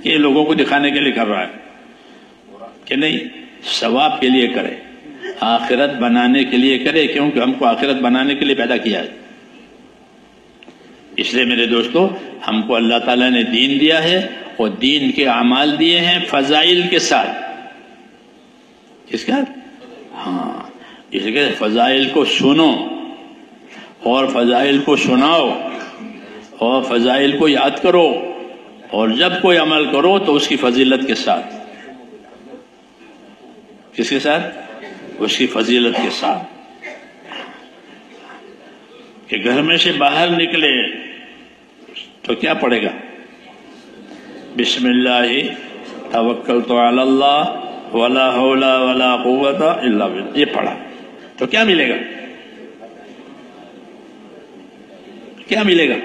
یہ لوگوں کو دکھانے کے لیے کر رہا ہے کہ نہیں، ثواب کے لیے کرے، آخرت بنانے کے لیے کرے، کیونکہ ہم کو آخرت بنانے کے لیے پیدا کیا ہے۔ اس لیے میرے دوستو ہم کو اللہ تعالیٰ نے دین دیا ہے، اور دین کے اعمال دیے ہیں فضائل کے ساتھ۔ کس کا؟ ہاں، اس لیے فضائل کو سنو اور فضائل کو سناؤ اور فضائل کو یاد کرو، اور جب کوئی عمل کرو تو اس کی فضیلت کے ساتھ۔ کس کے ساتھ؟ اس کی فضیلت کے ساتھ۔ کہ گھر میں سے باہر نکلے تو کیا پڑھے گا؟ بسم اللہ توکلت علی اللہ ولا حول ولا قوت الا باللہ، یہ پڑھا تو کیا ملے گا؟ کیا ملے گا؟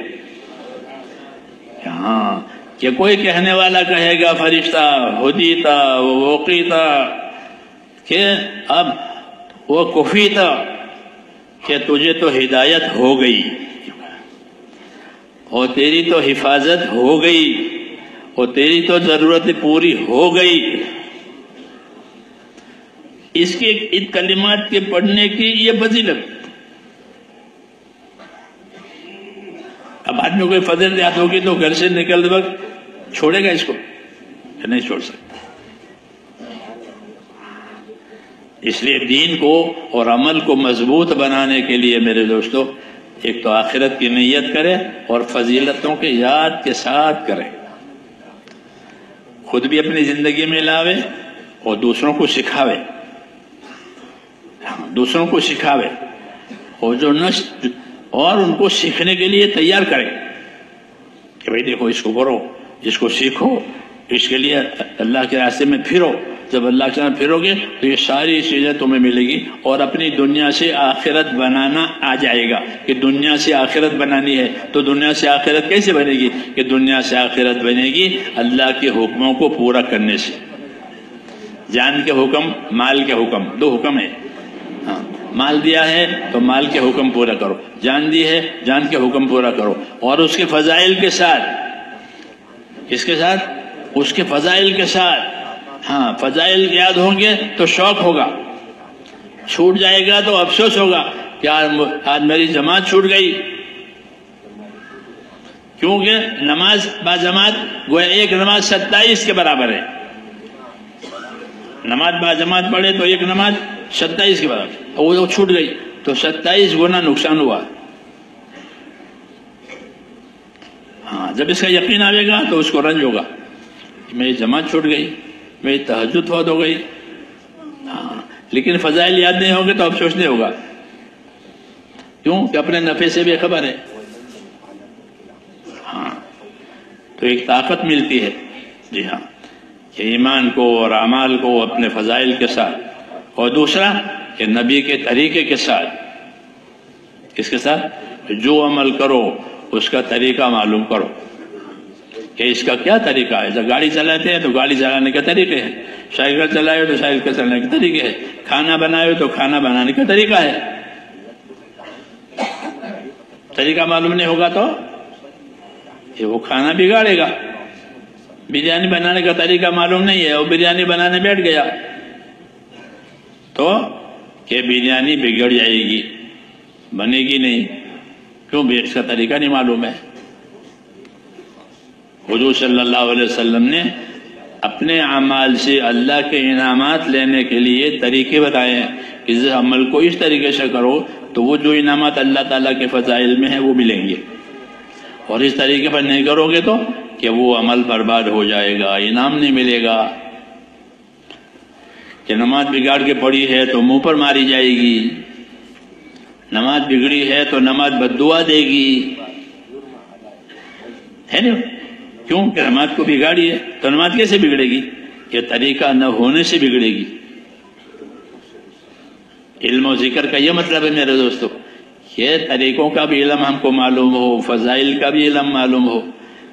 ہاں، کہ کوئی کہنے والا کہے گا فرشتہ ہدیتا ووقیتا، کہ اب وہ کفیتا، کہ تجھے تو ہدایت ہو گئی اور تیری تو حفاظت ہو گئی اور تیری تو ضرورت پوری ہو گئی۔ اس کے ان کلمات کے پڑھنے کی یہ فضیلت۔ اب آدمی کوئی فضیلت یاد ہوگی تو گھر سے نکلتے وقت چھوڑے گا اس کو کہ نہیں چھوڑ سکتا۔ اس لیے دین کو اور عمل کو مضبوط بنانے کے لیے میرے دوستو ایک تو آخرت کی نیت کرے اور فضیلتوں کے یاد کے ساتھ کرے، خود بھی اپنی زندگی میں لاوے اور دوسروں کو سکھاوے، دوسروں کو سکھاوے، اور جو نسل اور ان کو سیکھنے کے لیے تیار کرے کہ بھئی دیکھو اس کو کرو، اس کو سیکھو، اس کے لیے اللہ کے راستے میں پھرو۔ جب اللہ کے ساتھ پھرو گے تو یہ ساری چیزیں تمہیں ملے گی، اور اپنی دنیا سے آخرت بنانا آ جائے گا کہ دنیا سے آخرت بنانی ہے۔ تو دنیا سے آخرت کیسے بنے گی؟ کہ دنیا سے آخرت بنے گی اللہ کے حکموں کو پورا کرنے سے۔ جان کے حکم، مال کے حکم، دو حکم ہے۔ ہاں، مال دیا ہے تو مال کے حکم پورا کرو، جان دی ہے جان کے حکم پورا کرو، اور اس کے فضائل کے ساتھ۔ کس کے ساتھ؟ اس کے فضائل کے ساتھ۔ ہاں، فضائل یاد ہوں گے تو شوق ہوگا، چھوٹ جائے گا تو افسوس ہوگا کہ آج میری جماعت چھوٹ گئی، کیونکہ نماز با جماعت گویا ایک نماز 27 کے برابر ہے۔ نماز با جماعت پڑھے تو ایک نماز 27 کے برابر، اور وہ چھوٹ گئی تو 27 گنا نقصان ہوا۔ ہاں، جب اس کا یقین آئے گا تو اس کو رنج ہوگا، میری جماعت چھوٹ گئی، میری تہجد فوت ہو گئی۔ ہاں، لیکن فضائل یاد نہیں ہوگے تو افسوس نہیں ہوگا، کیوں کہ اپنے نفع سے بے خبر ہے۔ ہاں، تو ایک طاقت ملتی ہے، جی ہاں، کہ ایمان کو اور اعمال کو اپنے فضائل کے ساتھ، اور دوسرا کہ نبی کے طریقے کے ساتھ۔ کس کے ساتھ؟ جو عمل کرو اس کا طریقہ معلوم کرو کہ اس کا کیا طریقہ ہے۔ جب گاڑی چلاتے ہیں تو گاڑی چلانے کا طریقے ہیں، سائیکل چلائے تو سائیکل چلانے کے طریقے ہے، کھانا بنائے تو کھانا بنانے کا طریقہ ہے. طریقہ معلوم نہیں ہوگا تو یہ وہ کھانا بگاڑے گا. بریانی بنانے کا طریقہ معلوم نہیں ہے، وہ بریانی بنانے بیٹھ گیا تو کہ بریانی بگڑ جائے گی، بنے گی نہیں. کیوں؟ اس کا طریقہ نہیں معلوم ہے. حضور صلی اللہ علیہ وسلم نے اپنے اعمال سے اللہ کے انعامات لینے کے لیے طریقے بتائے ہیں کہ اس عمل کو اس طریقے سے کرو تو وہ جو انعامات اللہ تعالیٰ کے فضائل میں ہیں وہ ملیں گے، اور اس طریقے پر نہیں کرو گے تو کہ وہ عمل برباد ہو جائے گا، انعام نہیں ملے گا. کہ نماز بگاڑ کے پڑی ہے تو منہ پر ماری جائے گی، نماز بگڑی ہے تو نماز بد دعا دے گی، ہے نا؟ کیوں کہ نماز کو بگاڑی ہے تو نماز کیسے بگڑے گی؟ یہ طریقہ نہ ہونے سے بگڑے گی. علم و ذکر کا یہ مطلب ہے میرے دوستو، یہ طریقوں کا بھی علم ہم کو معلوم ہو، فضائل کا بھی علم معلوم ہو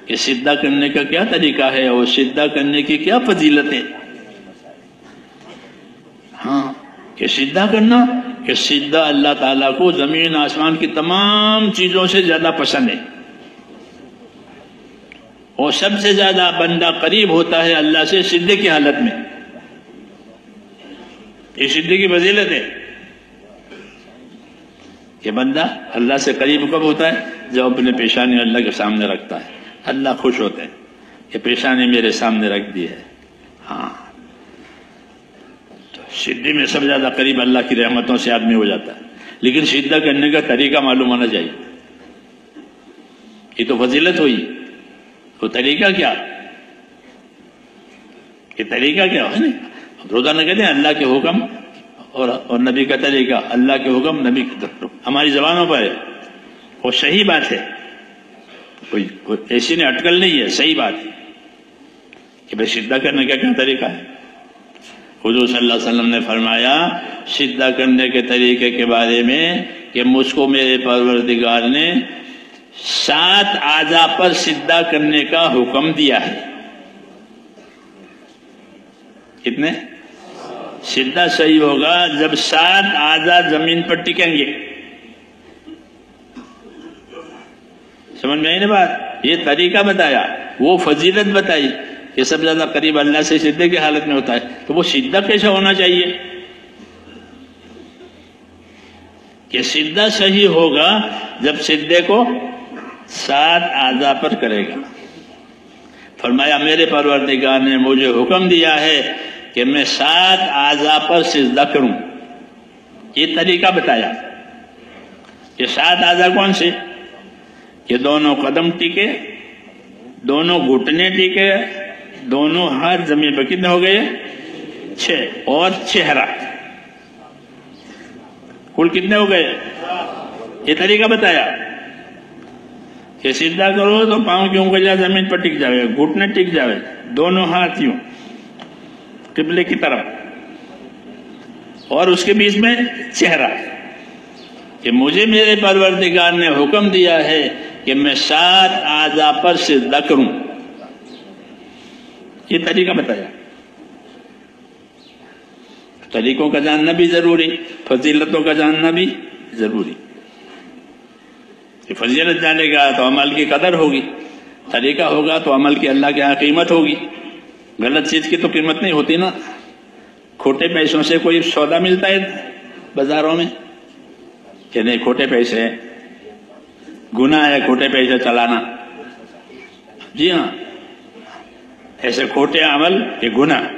کہ سجدہ کرنے کا کیا طریقہ ہے اور سجدہ کرنے کی کیا فضیلت ہے. ہاں کہ سجدہ کرنا، کہ سجدہ اللہ تعالیٰ کو زمین آسمان کی تمام چیزوں سے زیادہ پسند ہے، اور سب سے زیادہ بندہ قریب ہوتا ہے اللہ سے سجدے کی حالت میں. یہ سجدے کی فضیلت ہے کہ بندہ اللہ سے قریب کب ہوتا ہے؟ جب اپنے پیشانی اللہ کے سامنے رکھتا ہے، اللہ خوش ہوتے ہیں کہ پیشانی میرے سامنے رکھ دی ہے. ہاں تو سجدے میں سب سے زیادہ قریب اللہ کی رحمتوں سے آدمی ہو جاتا ہے. لیکن سجدہ کرنے کا طریقہ معلوم ہونا چاہیے. یہ تو فضیلت ہوئی، تو طریقہ کیا؟ یہ طریقہ کیا ہے نا؟ روزانہ کہتے ہیں اللہ کے حکم اور نبی کا طریقہ، اللہ کے حکم نبی کی طرف ہماری زبانوں پر ہے، وہ صحیح بات ہے، کوئی ایسی نہیں اٹکل نہیں ہے، صحیح بات ہے کہ بھائی سجدہ کرنے کا کیا طریقہ ہے. حضور صلی اللہ علیہ وسلم نے فرمایا سجدہ کرنے کے طریقے کے بارے میں کہ مجھ کو میرے پروردگار نے 7 اعضاء پر سجدہ کرنے کا حکم دیا ہے. کتنے؟ سجدہ صحیح ہوگا جب 7 اعضاء زمین پر ٹکیں گے. سمجھ میں آئی نا بات؟ یہ طریقہ بتایا، وہ فضیلت بتائی کہ سب زیادہ قریب اللہ سے سجدے کی حالت میں ہوتا ہے. تو وہ سجدہ کیسے ہونا چاہیے؟ کہ سجدہ صحیح ہوگا جب سجدے کو 7 اعضاء پر کرے گا. فرمایا میرے پروردگار نے مجھے حکم دیا ہے کہ میں 7 اعضاء پر سجدہ کروں. یہ طریقہ بتایا. یہ 7 اعضاء کون سے؟ کہ دونوں قدم ٹکے، دونوں گھٹنے ٹکے، دونوں ہاتھ زمین پر. کتنے ہو گئے؟ 6. اور چہرہ، کل کتنے ہو گئے؟ یہ طریقہ بتایا کہ سجدہ کرو تو پاؤں کی انگلیاں زمین پر ٹک جاوے، گھٹنے ٹک جاوے، دونوں ہاتھ یوں قبلے کی طرف، اور اس کے بیچ میں چہرہ. کہ مجھے میرے پروردگار نے حکم دیا ہے کہ میں 7 اعضاء پر سجدہ کروں. یہ طریقہ بتایا. طریقوں کا جاننا بھی ضروری، فضیلتوں کا جاننا بھی ضروری. فضیلت جانے گا تو عمل کی قدر ہوگی، طریقہ ہوگا تو عمل کی اللہ کے یہاں قیمت ہوگی. غلط چیز کی تو قیمت نہیں ہوتی نا. کھوٹے پیسوں سے کوئی سودا ملتا ہے بازاروں میں کہ نہیں؟ کھوٹے پیسے ہیں، گناہ ہے کھوٹے پیسے چلانا. جی ہاں، ایسے کھوٹے عمل کہ گناہ.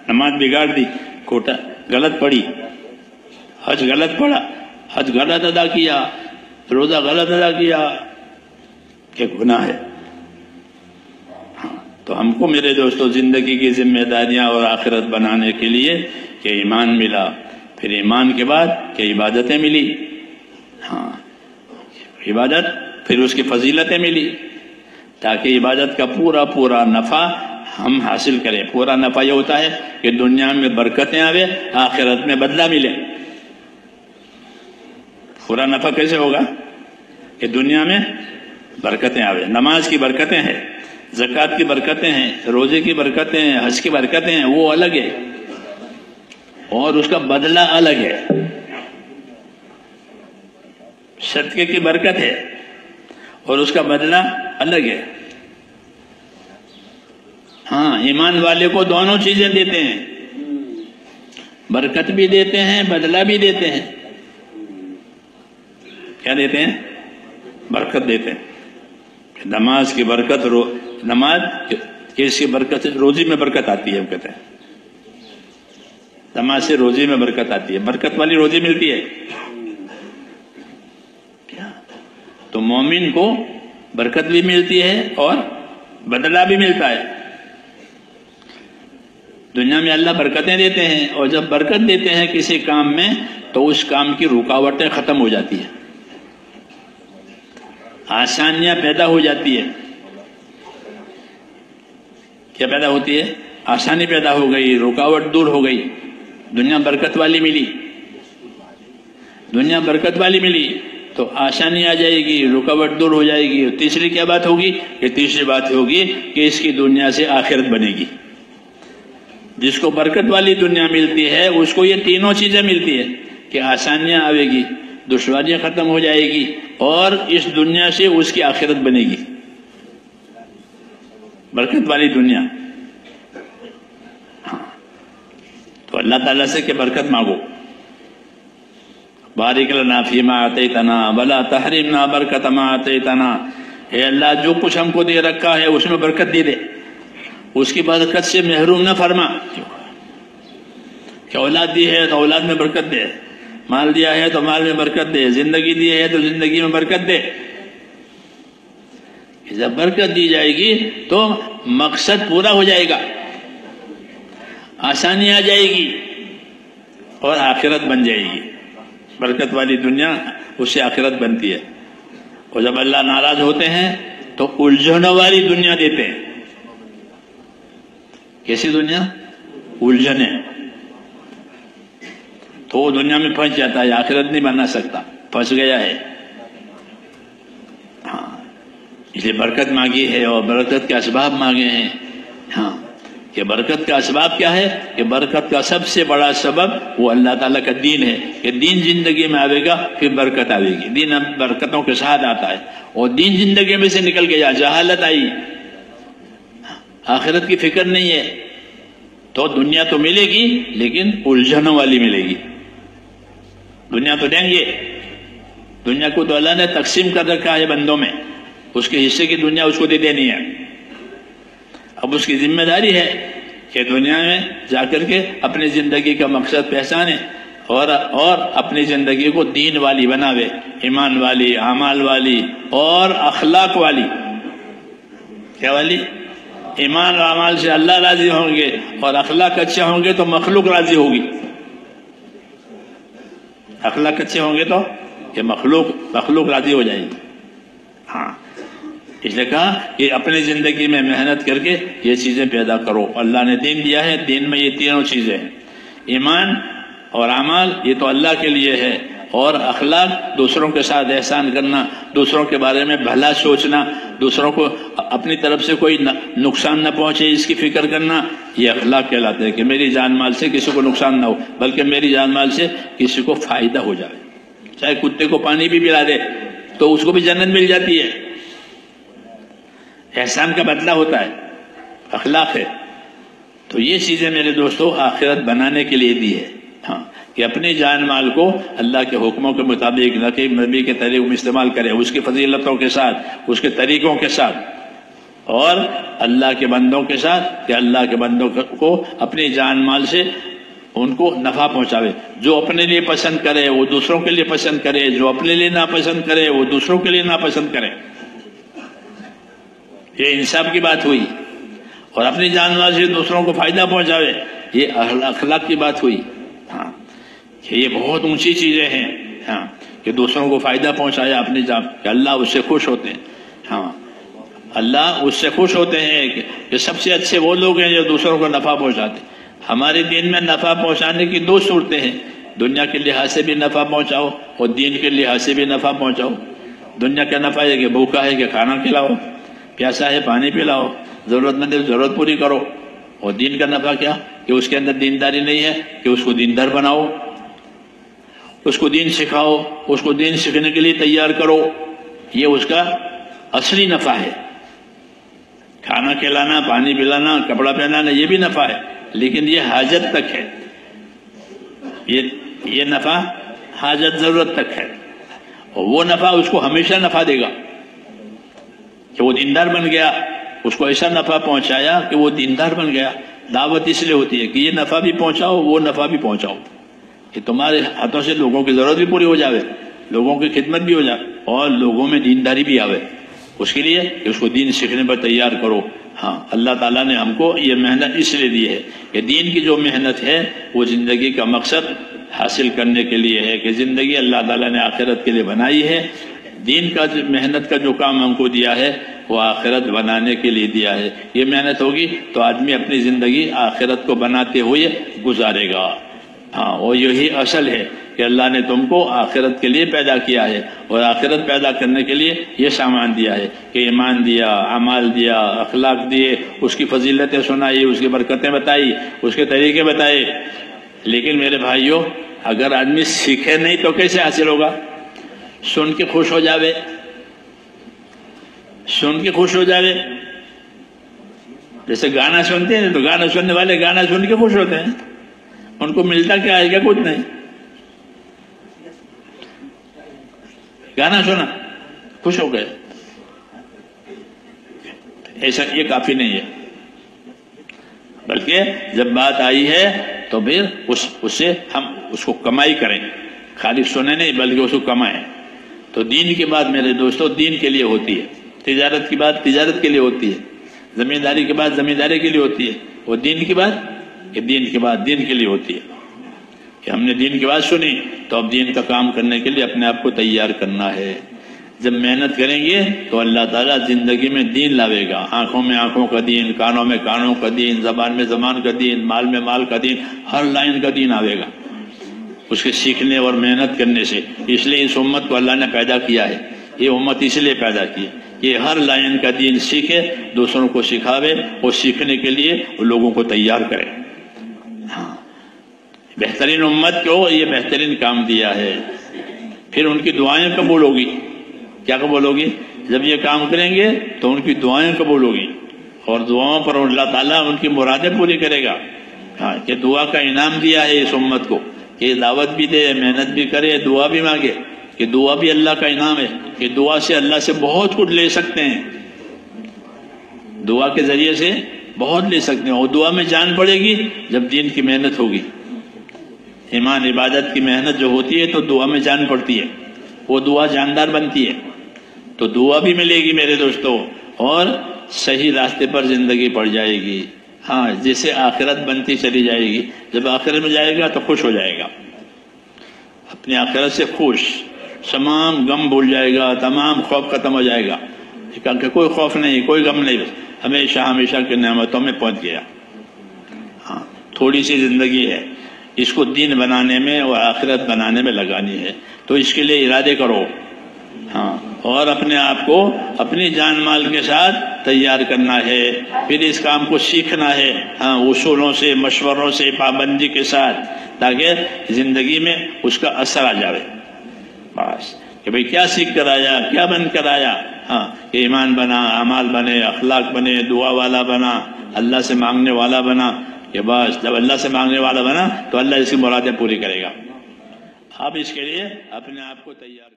نماز بگاڑ دی، کھوٹا غلط پڑھی، حج غلط پڑھا، حج غلط ادا کیا، روزہ غلط ادا کیا، کہ گناہ ہے. تو ہم کو میرے دوستو زندگی کی ذمہ داریاں اور آخرت بنانے کے لیے کہ ایمان ملا، پھر ایمان کے بعد کہ عبادتیں ملی. ہاں عبادت، پھر اس کی فضیلتیں ملی، تاکہ عبادت کا پورا نفع ہم حاصل کریں. پورا نفع یہ ہوتا ہے کہ دنیا میں برکتیں آوے، آخرت میں بدلہ ملے. پورا نفع کیسے ہوگا؟ کہ دنیا میں برکتیں آوے. نماز کی برکتیں ہیں، زکوٰۃ کی برکتیں ہیں، روزے کی برکتیں ہیں، حج کی برکتیں ہیں، وہ الگ ہے اور اس کا بدلہ الگ ہے. صدقے کی برکت ہے اور اس کا بدلہ الگ ہے. ہاں، ایمان والے کو دونوں چیزیں دیتے ہیں، برکت بھی دیتے ہیں، بدلہ بھی دیتے ہیں. کیا دیتے ہیں؟ برکت دیتے ہیں. نماز کی برکت، نماز کس کی برکت سے روزی میں برکت آتی ہے. ہم کہتے ہیں نماز سے روزی میں برکت آتی ہے، برکت والی روزی ملتی ہے. تو مومن کو برکت بھی ملتی ہے اور بدلہ بھی ملتا ہے. دنیا میں اللہ برکتیں دیتے ہیں، اور جب برکت دیتے ہیں کسی کام میں تو اس کام کی رکاوٹیں ختم ہو جاتی ہیں، آسانیاں پیدا ہو جاتی ہے. کیا پیدا ہوتی ہے؟ آسانی پیدا ہو گئی، رکاوٹ دور ہو گئی. دنیا برکت والی ملی، دنیا برکت والی ملی تو آسانی آ جائے گی، رکاوٹ دور ہو جائے گی. اور تیسری کیا بات ہوگی؟ کہ تیسری بات ہوگی کہ اس کی دنیا سے آخرت بنے گی. جس کو برکت والی دنیا ملتی ہے اس کو یہ تینوں چیزیں ملتی ہے کہ آسانیاں آئے گی، دشواریاں ختم ہو جائے گی اور اس دنیا سے اس کی آخرت بنے گی. برکت والی دنیا. ہاں، تو اللہ تعالیٰ سے کہ برکت مانگو. بارک لنا فیما آتیتنا ولا تحرمنا برکت ما آتیتنا. اے اللہ، جو کچھ ہم کو دے رکھا ہے اس میں برکت دے دے، اس کی برکت سے محروم نہ فرما. کہ اولاد دی ہے تو اولاد میں برکت دے، مال دیا ہے تو مال میں برکت دے، زندگی دی ہے تو زندگی میں برکت دے. جب برکت دی جائے گی تو مقصد پورا ہو جائے گا، آسانی آ جائے گی اور آخرت بن جائے گی. برکت والی دنیا اس سے آخرت بنتی ہے. اور جب اللہ ناراض ہوتے ہیں تو الجھنوں والی دنیا دیتے ہیں. کیسی دنیا؟ الجھنے. تو وہ دنیا میں پھنس جاتا ہے، آخرت نہیں بنا سکتا، پھنس گیا ہے. ہاں، اس لیے برکت مانگی ہے اور برکت کے اسباب مانگے ہیں. ہاں، کہ برکت کا اسباب کیا ہے؟ کہ برکت کا سب سے بڑا سبب وہ اللہ تعالیٰ کا دین ہے. کہ دین زندگی میں آئے گا پھر برکت آئے گی. دین برکتوں کے ساتھ آتا ہے اور دین زندگی میں سے نکل گیا، جہالت آئی، آخرت کی فکر نہیں ہے، تو دنیا تو ملے گی لیکن الجھنوں والی ملے گی. دنیا تو دیں گے، دنیا کو تو اللہ نے تقسیم کر رکھا ہے بندوں میں، اس کے حصے کی دنیا اس کو دے دینی ہے. اب اس کی ذمہ داری ہے کہ دنیا میں جا کر کے اپنی زندگی کا مقصد پہچانے اور اپنی زندگی کو دین والی بناوے، ایمان والی، اعمال والی اور اخلاق والی. کیا والی؟ ایمان اور اعمال سے اللہ راضی ہوں گے اور اخلاق اچھے ہوں گے تو مخلوق راضی ہوگی. اخلاق اچھے ہوں گے تو کہ مخلوق راضی ہو جائے گی. ہاں، اس لیے کہا کہ اپنی زندگی میں محنت کر کے یہ چیزیں پیدا کرو. اللہ نے دین دیا ہے، دین میں یہ تینوں چیزیں ہیں. ایمان اور اعمال یہ تو اللہ کے لیے ہے، اور اخلاق دوسروں کے ساتھ احسان کرنا، دوسروں کے بارے میں بھلا سوچنا، دوسروں کو اپنی طرف سے کوئی نقصان نہ پہنچے اس کی فکر کرنا، یہ اخلاق کہلاتے ہیں. کہ میری جان مال سے کسی کو نقصان نہ ہو بلکہ میری جان مال سے کسی کو فائدہ ہو جائے. چاہے کتے کو پانی بھی پلا دے تو اس کو بھی جنت مل جاتی ہے. احسان کا بدلہ ہوتا ہے، اخلاق ہے. تو یہ چیزیں میرے دوستو آخرت بنانے کے لیے دی ہے. ہاں، کہ اپنی جان مال کو اللہ کے حکموں کے مطابق نبی کے طریقوں میں استعمال کرے، اس کی فضیلتوں کے ساتھ، اس کے طریقوں کے ساتھ، اور اللہ کے بندوں کے ساتھ کہ اللہ کے بندوں کو اپنی جان مال سے ان کو نفع پہنچاوے. جو اپنے لیے پسند کرے وہ دوسروں کے لیے پسند کرے، جو اپنے لیے ناپسند کرے وہ دوسروں کے لیے ناپسند کرے. یہ انصاف کی بات ہوئی. اور اپنی جان مال سے دوسروں کو فائدہ پہنچاوے، یہ اخلاق کی بات ہوئی. ہاں، کہ یہ بہت اونچی چیزیں ہیں. ہاں، کہ دوسروں کو فائدہ پہنچایا اپنی جان، کہ اللہ اس سے خوش ہوتے ہیں. ہاں، اللہ اس سے خوش ہوتے ہیں کہ سب سے اچھے وہ لوگ ہیں جو دوسروں کو نفع پہنچاتے. ہمارے دین میں نفع پہنچانے کی دو صورتیں ہیں. دنیا کے لحاظ سے بھی نفع پہنچاؤ اور دین کے لحاظ سے بھی نفع پہنچاؤ. دنیا کا نفع ہے کہ بھوکا ہے کہ کھانا کھلاؤ، پیاسا ہے پانی پلاؤ، ضرورت مند ہے ضرورت پوری کرو. اور دین کا نفع کیا کہ اس کے اندر دینداری نہیں ہے کہ اس کو دیندار بناؤ، اس کو دین سکھاؤ، اس کو دین سیکھنے کے لیے تیار کرو. یہ اس کا اصلی نفع ہے. کھانا کھلانا، پانی پلانا، کپڑا پہنانا یہ بھی نفع ہے، لیکن یہ حاجت تک ہے. یہ نفع حاجت ضرورت تک ہے. اور وہ نفع اس کو ہمیشہ نفع دے گا کہ وہ دیندار بن گیا. اس کو ایسا نفع پہنچایا کہ وہ دیندار بن گیا. دعوت اس لیے ہوتی ہے کہ یہ نفع بھی پہنچاؤ، وہ نفع بھی پہنچاؤ، کہ تمہارے ہاتھوں سے لوگوں کی ضرورت بھی پوری ہو جاوے، لوگوں کی خدمت بھی ہو جائے، اور لوگوں میں دینداری بھی آوے. اس کے لیے کہ اس کو دین سیکھنے پر تیار کرو. ہاں، اللہ تعالیٰ نے ہم کو یہ محنت اس لیے دی ہے کہ دین کی جو محنت ہے وہ زندگی کا مقصد حاصل کرنے کے لیے ہے، کہ زندگی اللہ تعالیٰ نے آخرت کے لیے بنائی ہے. دین کا محنت کا جو کام ہم کو دیا ہے وہ آخرت بنانے کے لیے دیا ہے. یہ محنت ہوگی تو آدمی اپنی زندگی آخرت کو بناتے ہوئے گزارے گا. ہاں، اور یہی اصل ہے کہ اللہ نے تم کو آخرت کے لیے پیدا کیا ہے، اور آخرت پیدا کرنے کے لیے یہ سامان دیا ہے کہ ایمان دیا، اعمال دیا، اخلاق دیے، اس کی فضیلتیں سنائی، اس کی برکتیں بتائی، اس کے طریقے بتائے. لیکن میرے بھائیوں، اگر آدمی سیکھے نہیں تو کیسے حاصل ہوگا؟ سن کے خوش ہو جاوے، سن کے خوش ہو جاوے. جیسے گانا سنتے ہیں تو گانا سننے والے گانا سن کے خوش ہوتے ہیں، ان کو ملتا کیا ہے؟ کیا کچھ نہیں. گانا سنا خوش ہو گئے، ایسا یہ کافی نہیں ہے. بلکہ جب بات آئی ہے تو پھر اس سے ہم اس کو کمائی کریں، خالی سنے نہیں بلکہ اس کو کمائیں. تو دین کی بات میرے دوستو دین کے لیے ہوتی ہے، تجارت کی بات تجارت کے لیے ہوتی ہے، زمینداری کی بات زمینداری کے لیے ہوتی ہے، اور دین کی بات کہ دین کی بات دین کے لیے ہوتی ہے. کہ ہم نے دین کی بات سنی تو اب دین کا کام کرنے کے لیے اپنے آپ کو تیار کرنا ہے. جب محنت کریں گے تو اللہ تعالیٰ زندگی میں دین لاوے گا. آنکھوں میں آنکھوں کا دین، کانوں میں کانوں کا دین، زبان میں زبان کا دین، مال میں مال کا دین، ہر لائن کا دین آوے گا اس کے سیکھنے اور محنت کرنے سے. اس لیے اس امت کو اللہ نے پیدا کیا ہے. یہ امت اس لیے پیدا کی ہے کہ ہر لائن کا دین سیکھے، دوسروں کو سکھاوے، اور سیکھنے کے لیے لوگوں کو تیار کرے. ہاں، بہترین امت کو یہ بہترین کام دیا ہے. پھر ان کی دعائیں قبول ہوگی. کیا قبول ہوگی؟ جب یہ کام کریں گے تو ان کی دعائیں قبول ہوگی، اور دعاؤں پر اللہ تعالیٰ ان کی مرادیں پوری کرے گا. ہاں، کہ دعا کا انعام دیا ہے اس امت کو کہ دعوت بھی دے، محنت بھی کرے، دعا بھی مانگے. کہ دعا بھی اللہ کا انعام ہے، کہ دعا سے اللہ سے بہت کچھ لے سکتے ہیں. دعا کے ذریعے سے بہت لے سکتے ہیں. اور دعا میں جان پڑے گی جب دین کی محنت ہوگی. ایمان عبادت کی محنت جو ہوتی ہے تو دعا میں جان پڑتی ہے، وہ دعا جاندار بنتی ہے. تو دعا بھی ملے گی میرے دوستو، اور صحیح راستے پر زندگی پڑ جائے گی. ہاں، جسے آخرت بنتی چلی جائے گی. جب آخرت میں جائے گا تو خوش ہو جائے گا، اپنی آخرت سے خوش، تمام غم بھول جائے گا، تمام خوف ختم ہو جائے گا. کہ کوئی خوف نہیں، کوئی غم نہیں، ہمیشہ ہمیشہ کی نعمتوں میں پہنچ گیا. ہاں، تھوڑی سی زندگی ہے، اس کو دین بنانے میں اور آخرت بنانے میں لگانی ہے. تو اس کے لیے ارادے کرو. ہاں، اور اپنے آپ کو اپنی جان مال کے ساتھ تیار کرنا ہے. پھر اس کام کو سیکھنا ہے، ہاں، اصولوں سے، مشوروں سے، پابندی کے ساتھ، تاکہ زندگی میں اس کا اثر آ جائے. بس کہ بھئی کیا سیکھ کر آیا، کیا بن کر آیا. ہاں، کہ ایمان بنا، اعمال بنے، اخلاق بنے، دعا والا بنا، اللہ سے مانگنے والا بنا. کہ بس جب اللہ سے مانگنے والا بنا تو اللہ اس کی مرادیں پوری کرے گا. آپ اس کے لیے اپنے آپ کو تیار